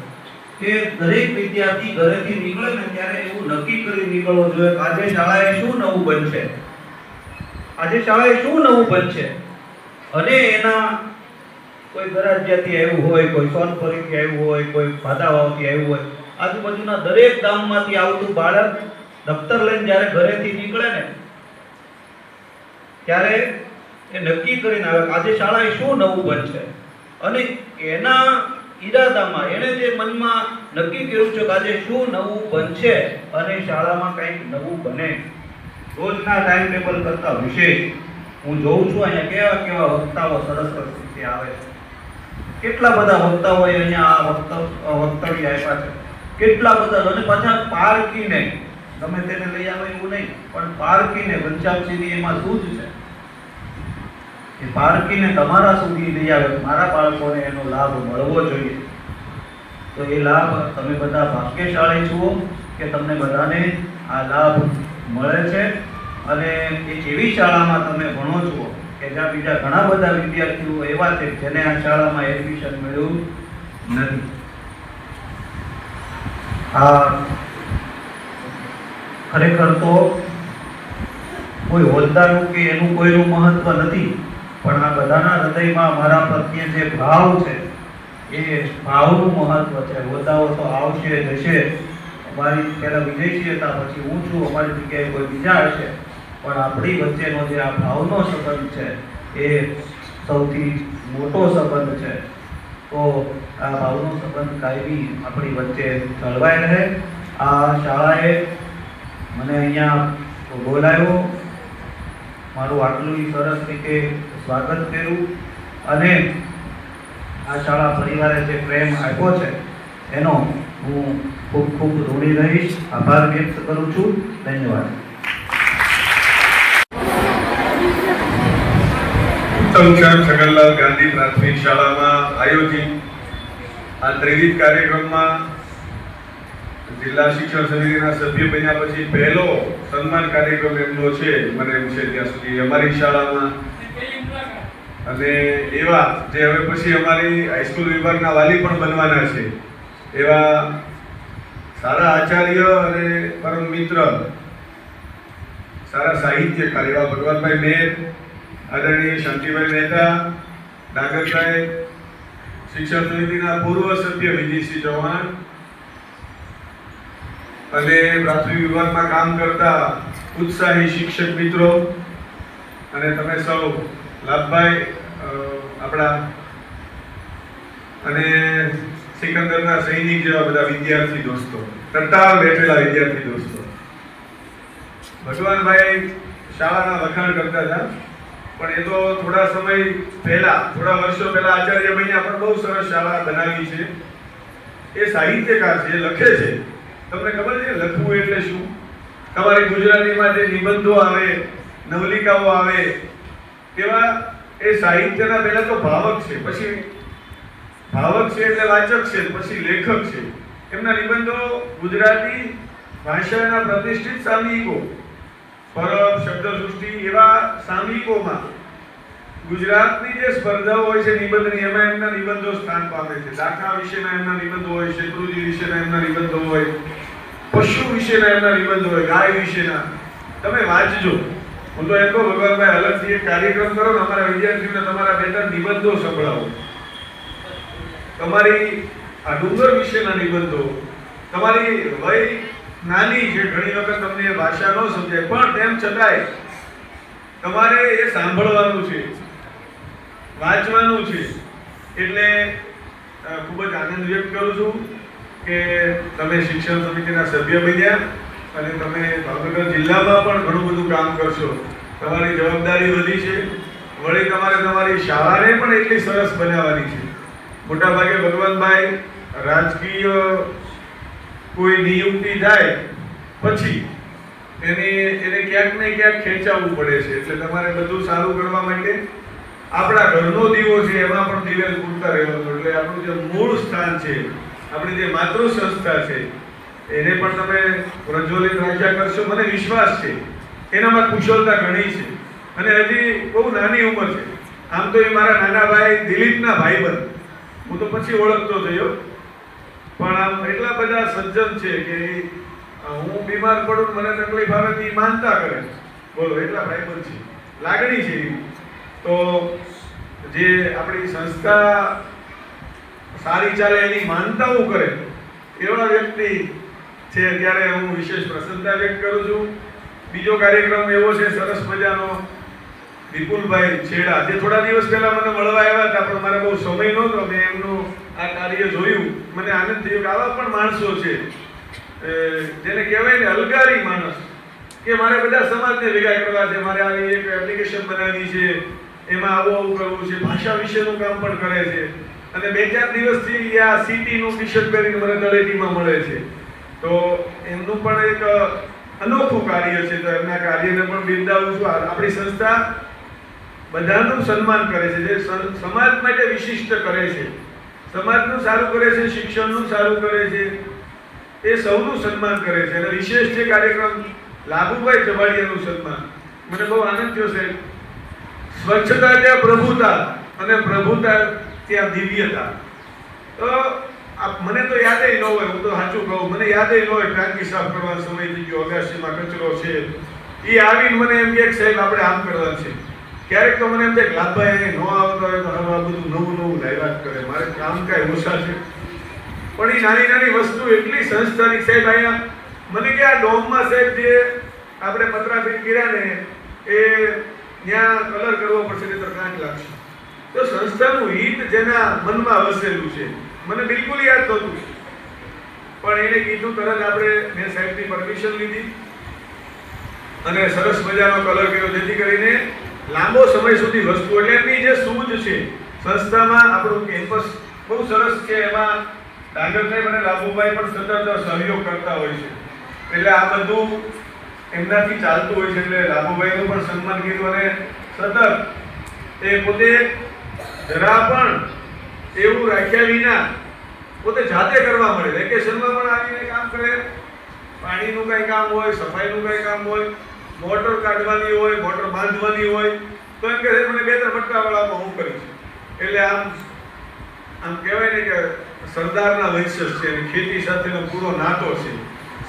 કે દરેક વિદ્યાર્થી ઘરેથી નીકળે ને ત્યારે એવું નક્કી કરી નીકળવો જોઈએ કે આજે શાળાએ શું નવું બનશે, આજે શાળાએ શું નવું બનશે. અને એના કોઈ ગરાજ્યાથી આવ્યું હોય, કોઈ સોનપરીથી આવ્યું હોય, કોઈ ભાદાવાવથી આવ્યું હોય, આજુબાજુના દરેક ગામમાંથી આવતું બાળક દફતર લઈને જ્યારે ઘરેથી નીકળે ને ત્યારે એ નક્કી કરીને આવે કે આજે શાળાએ શું નવું બનશે. અને એના ઈરાદામાં એને જે મનમાં નક્કી કર્યું છે કે આજે શું નવું બનશે અને શાળામાં કંઈક નવું બને. રોજના ટાઈમ ટેબલ કરતા વિશેષ હું જોઉં છું અહીંયા કેવા કેવા વક્તાઓ સરસ રીતે આવે છે. કેટલા બધા વક્તાઓએ અહીંયા આ વક્તવ્ય આપ્યા છે, કેટલા બધા, અને પાછા પારકીને ગમે તેને લઈ આવે એવું નહીં, પણ પારકીને ઘનશ્યામસિંહની એમાં શું જ છે એ પારકીને તમારા સુધી લઈ આવે, મારા બાળકોને એનો લાભ મળવો જોઈએ. તો એ લાભ તમે બધા ભાગ્યશાળી છો કે તમને બધાને આ લાભ મળે છે. અને એક એવી શાળામાં તમે ભણો છો કે જ્યાં બીજા ઘણા બધા વિદ્યાર્થીઓ એવા છે જેને આ શાળામાં એડમિશન મળ્યું નથી. આ ખરેખર તો કોઈ હોદ્દાનું કે એનું કોઈનું મહત્વ નથી, પણ આ બધાના હૃદયમાં મારા પ્રત્યે જે ભાવ છે એ ભાવનું મહત્વ છે. હોદ્દાઓ તો આવશે જશે, અમારી પહેલા વિજયસિંહ હતા, પછી હું છું, અમારી જગ્યાએ કોઈ બીજા હશે, પણ આપણી વચ્ચેનો જે આ ભાવનો સંબંધ છે એ સૌથી મોટો સંબંધ છે. તો આ ભાવનો સંબંધ કાયમી આપણી વચ્ચે જળવાઈ રહે. આ શાળાએ મને અહીંયા બોલાવ્યો, મારું આટલું સરસ રીતે સ્વાગત કર્યું, અને આ શાળા પરિવારે જે પ્રેમ આપ્યો છે એનો હું ખૂબ ખૂબ ઋણી રહીશ. આભાર વ્યક્ત કરું છું. ધન્યવાદ. ઉત્તમચંદ છગનલાલ ગાંધી પ્રાથમિક શાળામાં આયોજિત આ ત્રિવિધ કાર્યક્રમમાં જિલ્લા શિક્ષણ સમિતિના સભ્ય બન્યા પછી પહેલો સન્માન કાર્યક્રમ એમનો છે, મને એમ છે ત્યાં સુધી અમારી શાળામાં. અને એવા જે હવે પછી અમારી હાઈસ્કૂલ વિભાગના વાલી પણ બનવાના છે એવા સારા આચાર્ય અને પરમ મિત્ર, સારા સાહિત્યકાર એવા ભગવાનભાઈ મેર, આદરણીય શાંતિભાઈ મહેતા, ડાંગરભાઈ, શિક્ષણ સમિતિના પૂર્વ સભ્ય વિજયસિંહ ચૌહાણ, અને પ્રાથમિક વિભાગમાં કામ કરતા ઉત્સાહી શિક્ષક મિત્રો, અને તમે સૌ લાભભાઈ આપણા અને સિકંદરના સૈનિક જેવા બધા વિદ્યાર્થી દોસ્તો, ટટ્ટાર બેઠેલા વિદ્યાર્થી દોસ્તો. ભગવાનભાઈ શાળાના વખાણ કરતા હતા, પણ એ તો થોડા સમય પહેલા, થોડા વર્ષો પહેલા આચાર્ય બન્યા, પણ બહુ સરસ શાળા બનાવી છે. એ સાહિત્યકાર છે, એ લખે છે. તમને ખબર છે લખવું એટલે શું? તમારી ગુજરાતીમાં જે નિબંધો આવે, નવલિકાઓ આવે, એવા એ સાહિત્યના પહેલા તો ભાવક છે, પછી ભાવક છે એટલે વાચક છે, પછી લેખક છે. એમના નિબંધો ગુજરાતી ભાષાના પ્રતિષ્ઠિત સામયિકો, પરબ, શબ્દસૃષ્ટિ એવા સામયિકોમાં ગુજરાતની જે સ્પર્ધાઓ હોય છે નિબંધની, એમાં એમના નિબંધો સ્થાન પામે છે. દાખલા વિશેના એમના નિબંધો હોય, શત્રુજી વિશેના એમના નિબંધો હોય, પશુ વિશેના એમના નિબંધો હોય, ગાય વિશેના. તમે વાંચજો. હું તો એમ કહું ભગવાનભાઈ અલગથી એક કાર્યક્રમ કરો ને, અમારા વિદ્યાર્થીઓને તમારા બે ત્રણ નિબંધો સંભળાવો. તમારી આ ડુંગર વિશેના નિબંધો, તમારી વય નાની છે, ઘણી વખત તમને એ ભાષા ન સમજાય, પણ તેમ છતાંય તમારે એ સાંભળવાનું છે, વાંચવાનું છે. એટલે ખૂબ જ આનંદ વ્યક્ત કરું છું કે તમે શિક્ષણ સમિતિના સભ્ય બન્યા અને તમે ભાવનગર જિલ્લામાં પણ ઘણું બધું કામ કરશો. તમારી જવાબદારી વધી છે, વળી તમારે તમારી શાળાને પણ એટલી સરસ બનાવવાની છે. મોટાભાગે ભગવાનભાઈ રાજકીય કોઈ નિયુક્તિ થાય પછી એને ક્યાંક ને ક્યાંક ખેંચાવવું પડે છે. એટલે તમારે બધું સારું કરવા માટે આપણા ઘરનો દીવો છે એમાં પણ દિવેલ પૂરતા રહેવાનું. એટલે આપણું જે મૂળ સ્થાન છે, આપણી જે માતૃ સંસ્થા છે, એને પણ તમે પ્રજ્વલિત રાખ્યા કરશો. મને વિશ્વાસ છે એનામાં કુશળતા ઘણી છે, અને હજી બહુ નાની ઉંમર છે. આમ તો એ મારા નાના ભાઈ દિલીપના ભાઈબંધ, હું તો પછી ઓળખતો થયો, પણ આમ એટલા બધા સજ્જન છે કે હું બીમાર પડું, મને તકલીફ આવે તો એ માનતા કરે. બોલો, એટલા ભાઈબંધ છે, લાગણી છે. તો જે આપણી સંસ્થા સારી ચાલે એની માનતાઓ કરે એવા વ્યક્તિ છે, ત્યારે હું વિશેષ પ્રસન્નતા વ્યક્ત કરું છું. બીજો કાર્યક્રમ એવો છે સરસ મજાનો, વિપુલભાઈ છેડા, જે થોડા દિવસ પહેલા મને મળવા આવ્યા હતા, પણ મારે બહુ સમય નહોતો. મેં એમનું આ કાર્ય જોયું, મને આનંદ થયો કે આવા પણ માણસો છે જેને કહેવાય ને અલગારી માણસ, કે મારે બધા સમાજને ભેગા કરવા છે, મારે આવી એક એપ્લિકેશન બનાવવી છે, એમાં આવું કરવું છે, ભાષા વિશેનું કામ પણ કરે છે. અને 2-4 દિવસથી આ સિટીનું ટી-શર્ટ પહેરીને મને તળેટીમાં મળે છે. તો એમનું પણ એક અનોખું કાર્ય છે, તો એમના કાર્યને પણ બિરદાવું છું. આપણી સંસ્થા બધાનું સન્માન કરે છે, જે સમાજ માટે વિશિષ્ટ કરે છે, સમાજનું સારું કરે છે, શિક્ષણનું સારું કરે છે, એ સૌનું સન્માન કરે છે. અને વિશેષ છે કાર્યક્રમ લાભુભાઈ ચવાડિયાનું સન્માન. મને બહુ આનંદ થયો છે. સ્વચ્છતા ત્યાં પ્રભુતા અને પ્રભુતા ત્યાં દિવ્યતા. તો મને તો યાદ ન હોય, હું તો સાચું કહું, મને યાદ ન હોય ટાંકી સાફ કરવાનો સમય થઈ ગયો, અગાસીમાં કચરો છે, એ આવીને મને એમ કે સાહેબ આપણે આમ કરવાનું છે. ક્યારેક તો મને એમ થાય લાભભાઈ અહીં ન આવતો હોય તો હવે આ બધું નવું લાવ્યા કરે, મારે કામ કાંઈ ઓછા છે. પણ એ નાની નાની વસ્તુ એટલી સંસ્થાની સાહેબ અહીંયા મને કે આ ડોમમાં સાહેબ જે આપણે પતરા ફીટ કર્યા ને એ ત્યાં કલર કરવો પડશે ને તો કાંઈક લાગશે. તો સંસ્થાનું હિત જેના મનમાં વસેલું છે, મને બિલકુલ યાદ નહોતું, પણ એને કીધું તરત આપણે મેં સાહેબની પરમિશન લીધી અને સરસ મજાનો કલર કર્યો, જેથી કરીને લાંબો સમય સુધી વસ્તુ, એટલે એમની જે સૂઝ છે સંસ્થામાં. આપણું કેમ્પસ બહુ સરસ છે, એમાં ડાંગર સાહેબ અને લાભુભાઈ પણ સતત સહયોગ કરતા હોય છે, એટલે આ બધું એમનાથી ચાલતું હોય છે. એટલે લાભુભાઈનું પણ સન્માન કીધું અને સતત એ પોતે જરા પણ એવું રાખ્યા વિના પોતે જાતે કરવા મળે. વેકેશનમાં પણ આવીને કામ કરે, પાણીનું કંઈ કામ હોય, સફાઈનું કંઈ કામ હોય, મોટર કાઢવાની હોય, મોટર બાંધવાની હોય, તો એમ કે મને 2-3 ફટકાવાળામાં હું કરીશ. એટલે આમ કહેવાય ને કે સરદારના વંશજ છે, ખેતી સાથેનો પૂરો નાતો છે,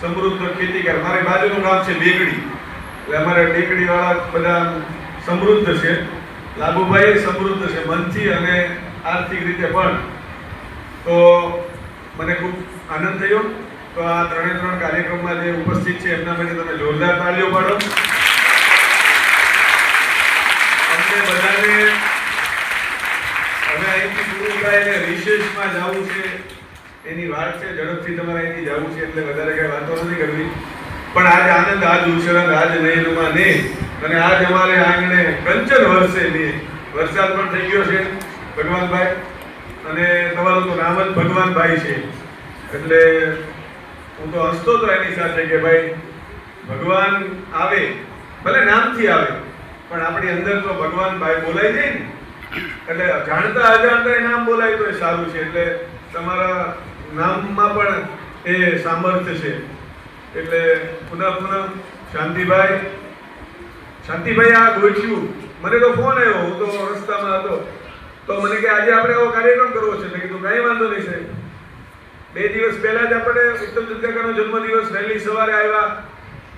સમૃદ્ધ ખેતીકાર. મારી બાજુનું ગામ છે બેગડી, એટલે અમારે બેગડીવાળા બધા સમૃદ્ધ છે. લાભુભાઈ સમૃદ્ધ છે મનથી અને આર્થિક રીતે પણ. તો મને ખૂબ આનંદ થયો. તો આ 3 કાર્યક્રમમાં જે ઉપસ્થિત છે એમના માટે તમે જોરદાર તાળીઓ પાડો. અમને બધાને હવે અહીંથી પૂરું થાય એટલે રિસેસમાં જવું છે, એની વાત છે, ઝડપથી તમારે અહીંથી જવું છે, એટલે વધારે કઈ વાતો નથી કરવી. પણ આજ આનંદ, આજ ઉછરંગ, આજ નયનમાં ને, અને આજ અમારે આંગણે કંચન વરસે ને. વરસાદ પણ થઈ ગયો છે ભગવાનભાઈ, અને તમારું તો નામ જ ભગવાનભાઈ છે, એટલે હું તો હસતો હતો એની સાથે કે ભાઈ ભગવાન આવે, ભલે નામથી આવે, પણ આપણી અંદર તો ભગવાનભાઈ બોલાઈ જાય ને, એટલે જાણતા અજાણતા એ નામ બોલાય તો એ સારું છે. એટલે તમારા નામમાં પણ એ સામર્થ્ય છે. એટલે પુનઃ શાંતિભાઈ આ ગોઠ્યું, મને તો ફોન આવ્યો, હું તો રસ્તામાં હતો, તો મને કે આજે આપણે આવો કાર્યક્રમ કરવો છે. મેં કીધું કાંઈ વાંધો નહીં સાહેબ. 2 દિવસ પહેલા જ આપણે ઉત્તમચંદ કાકાનો જન્મદિવસ વહેલી સવારે આવ્યા.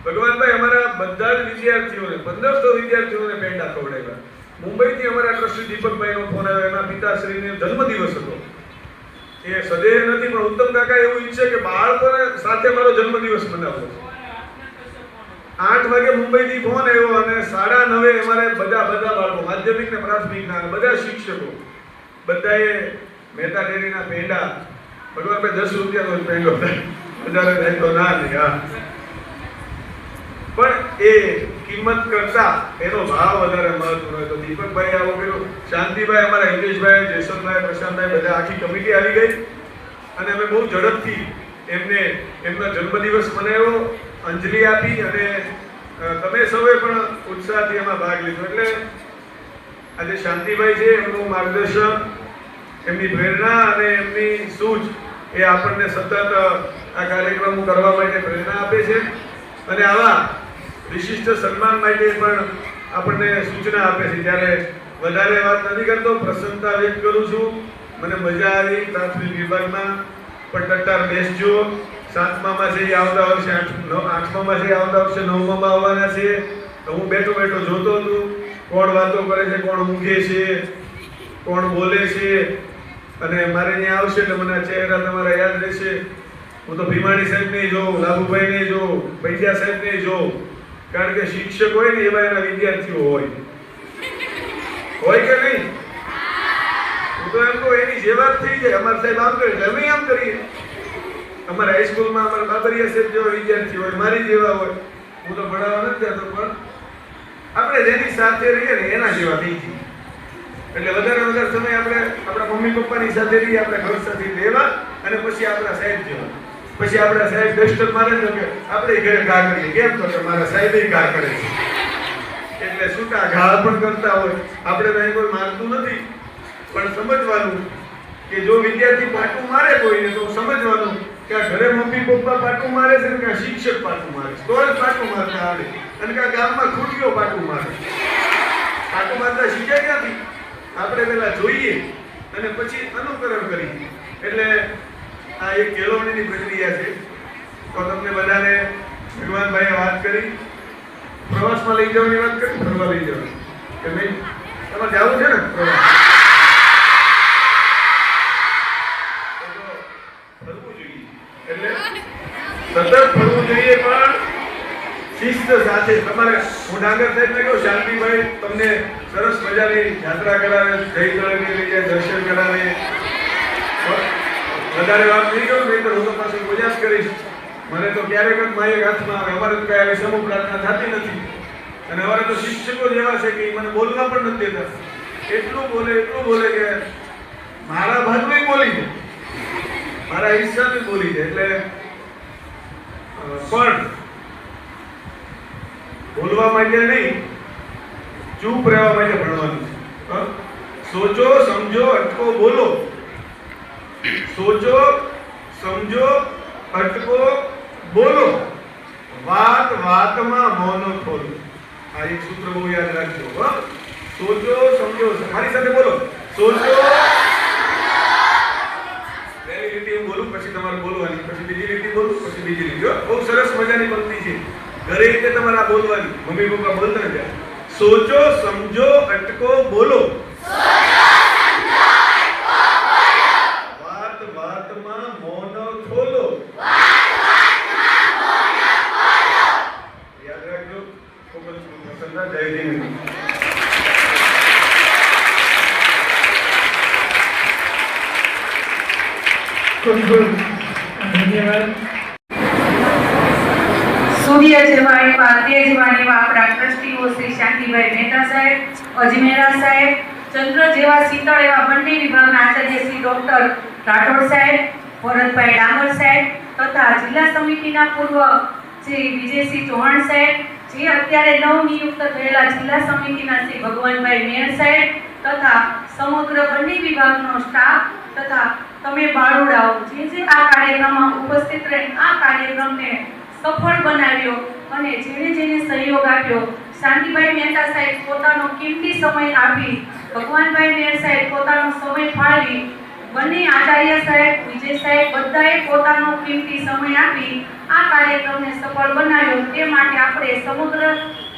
ભગવાનભાઈ અમારા બધા જ વિદ્યાર્થીઓને 1500 વિદ્યાર્થીઓને પેંડા ખવડાવ્યા. મુંબઈથી અમારા ટ્રસ્ટી દીપકભાઈનો ફોન આવ્યો, એના પિતાશ્રીને જન્મદિવસ હતો. એ સદેહ નથી, પણ ઉત્તમ કાકા એવું ઈચ્છે કે બાળકોને સાથે મારો જન્મદિવસ મનાવવો છે. 8 વાગે મુંબઈથી ફોન આવ્યો અને 9:30 અમારે બધા બાળકો, માધ્યમિક ને પ્રાથમિકના બધા શિક્ષકો બધાએ મહેતા ડેરીના પેંડા, ભગવાનભાઈ 10 રૂપિયાનો પેંડો, વધારે રહેતો ના નહીં. હા, પણ એ કિંમત કરતા એનો ભાવ વધારે મહત્વનો હોય. તો દીપકભાઈ આવો કર્યો, શાંતિભાઈ, અમારા હિતેશભાઈ, જયસનભાઈ, પ્રશાંતભાઈ, બધા આખી કમિટી આવી ગઈ અને અમે બહુ ઝડપથી એમને એમનો જન્મદિવસ મનાવ્યો, અંજલિ આપી, અને તમે સૌએ પણ ઉત્સાહથી એમાં ભાગ લીધો. એટલે આજે શાંતિભાઈ છે, એમનું માર્ગદર્શન, એમની પ્રેરણા અને એમની સૂઝ એ આપણને સતત આ કાર્યક્રમો કરવા માટે પ્રેરણા આપે છે, અને આવા વિશિષ્ટ સન્માન માટે પણ આપણને સૂચના આપે છે. ત્યારે વધારે વાત નથી કરતો, પ્રસન્નતા વ્યક્ત કરું છું. મને મજા આવી. પ્રાથમિક વિભાગમાં પણ ટટ્ટાર બેસજો. 7મામાં છે એ આવતા વર્ષે 8મામાં છે આવતા વર્ષે 9મામાં આવવાના છે. તો હું બેઠો જોતો હતું, કોણ વાતો કરે છે, કોણ ઊંઘે છે, કોણ બોલે છે, અને મારે ત્યાં આવશે એટલે મને ચહેરા તમારા યાદ રહેશે. હું તો ભીમાણી સાહેબને જોઉં, લાભુભાઈને જોઉં, પૈસા સાહેબને જોઉં, કારણ કે શિક્ષક હોય ને એવા એના વિદ્યાર્થીઓ હોય કે નહીં? હું તો એમ કહું એની જેવા જ થઈ જાય. અમારા સાહેબ આમ કરે, અમે આમ કરીએ. અમારા હાઈસ્કૂલમાં અમારા બાબરિયા સાહેબ જેવા વિદ્યાર્થી હોય, મારી જેવા હોય. હું તો ભણાવવા નથી જતો, પણ આપણે જેની સાથે રહીએ ને એના જેવા થઈ જઈએ. એટલે વધારે સમય આપણે આપણા મમ્મી પપ્પાની સાથે રહીએ, આપણે ઘર સાથે રહેવા, અને પછી આપણા સાહેબ જેવા. પછી આપણા સાહેબ ડસ્ટર મારે તો કે આપણે ઘરે ઘા કરીએ, કેમ તો કે મારા સાહેબે ઘા કરે છે. એટલે છૂટા ઘા પણ કરતા હોય. આપણે તો કોઈ મારતું નથી, પણ સમજવાનું કે જો વિદ્યાર્થી પાટું મારે કોઈને તો સમજવાનું કે આ ઘરે મમ્મી પપ્પા પાટું મારે છે કે શિક્ષક પાટું મારે છે, તો જ પાટું મારતા આવડે. અને કે ગામમાં ખૂટ્યો પાટું મારે, પાટું મારતા શીખ્યા ક્યાંથી? આપણે પહેલા જોઈએ અને પછી અનુકરણ કરીએ. એટલે આ એક કેળવણીની પ્રક્રિયા છે. તો તમને બધાને ભગવાનભાઈએ વાત કરી, પ્રવાસમાં લઈ જવાની વાત કરી, ફરવા લઈ જવાની કે ભાઈ તમારે જવું છે ને પ્રવાસ, ફરવું જોઈએ. એટલે સતત ફરવું જોઈએ, પણ શિસ્ત સાથે. તમારે હું ડાંગર સાહેબને કહું, શાંતિભાઈ તમને સરસ મજાની યાત્રા કરાવે, જય તળાવની લઈ જાય, દર્શન કરાવે. વધારે વાત નહીં કરું, નહીં તો હું તો પાછું મજા જ કરીશ. મને તો ક્યારેક જ માયક હાથમાં આવે. અમારે તો કઈ આવી સમૂહ પ્રાર્થના થતી નથી, અને અમારે તો શિક્ષકો જ એવા છે કે મને બોલવા પણ નથી દેતા. એટલું બોલે કે મારા ભાગનું બોલી જાય, મારા હિસ્સાનું બોલી જાય. એટલે પણ બોલવા માટે નહીં, ચૂપ રહેવા માટે ભણવાનું છે. સોચો, સમજો, અટકો, બોલો. સોચો, સમજો, અટકો, બોલો. વાત વાતમાં મૌન ખોલો. આ એક સૂત્ર બહુ યાદ રાખજો. સોચો, સમજો, મારી સાથે બોલો. સોચો, પહેલી લીટી હું બોલું, પછી તમારે બોલવાની, પછી બીજી લીટી બોલું, પછી બીજી લીટી. બહુ સરસ મજાની પંક્તિ છે. ઘરે રીતે તમારે બોલવાની, મમ્મી પપ્પા બોલતા જાય. સોચો, સમજો, અટકો, બોલો. વાત વાતમાં મૌન ખોલો. યાદ રાખજો. ખૂબ જ પસંદ. જય હિન્દ. ધન્યવાદ. સૂર્ય જેવા એવા તેજવાન એવા આપણા ટ્રસ્ટીઓ શ્રી શાંતિભાઈ મહેતા સાહેબ, અજમેરા સાહેબ, ચંદ્ર જેવા શીતળ એવા બંને વિભાગના આચાર્ય શ્રી ડોક્ટર રાઠોડ સાહેબ, ભરતભાઈ ડામર સાહેબ તથા જિલ્લા સમિતિના પૂર્વ શ્રી વિજયસિંહ ચૌહાણ સાહેબ, જે અત્યારે નવનિયુક્ત થયેલા જિલ્લા સમિતિના શ્રી ભગવાનભાઈ મેર સાહેબ તથા સમગ્ર બંને વિભાગનો સ્ટાફ તથા તમે બાળુડાઓ જે આ કાર્યક્રમમાં ઉપસ્થિત રહી આ કાર્યક્રમને સફળ બનાવ્યો અને જેને સહયોગ આપ્યો. શાંતિભાઈ મહેતા સાહેબ પોતાનો કિંમતી સમય આપી, ભગવાનભાઈ મેર સાહેબ પોતાનો સમય ફાળવી, બંને આચાર્ય સાહેબ, વિજય સાહેબ બધાએ પોતાનો કિંમતી સમય આપી આ કાર્યક્રમને સફળ બનાવ્યો. તે માટે આપણે સમગ્ર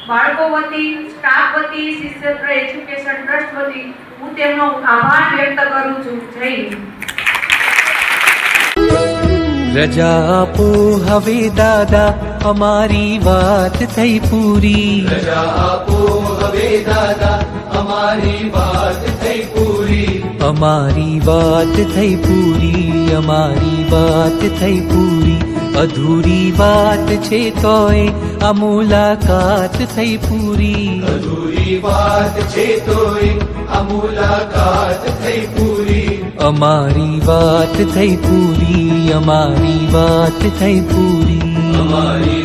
બાળકો વતી, સ્ટાફ વતી, શિષ્યત્ર એજ્યુકેશન ટ્રસ્ટ વતી હું તેમનો આભાર વ્યક્ત કરું છું. જય હિન્દ. રજા આપો હવે દાદા, અમારી વાત થઈ પૂરી. રજા આપો હવે દાદા, અમારી વાત થઈ પૂરી. અમારી વાત થઈ પૂરી, અમારી વાત થઈ પૂરી. અધૂરી વાત છે તોય આ મુલાકાત થઈ પૂરી. અધૂરી વાત છે તોય આ મુલાકાત થઈ પૂરી. અમારી વાત થઈ પૂરી, અમારી વાત થઈ પૂરી. અમારી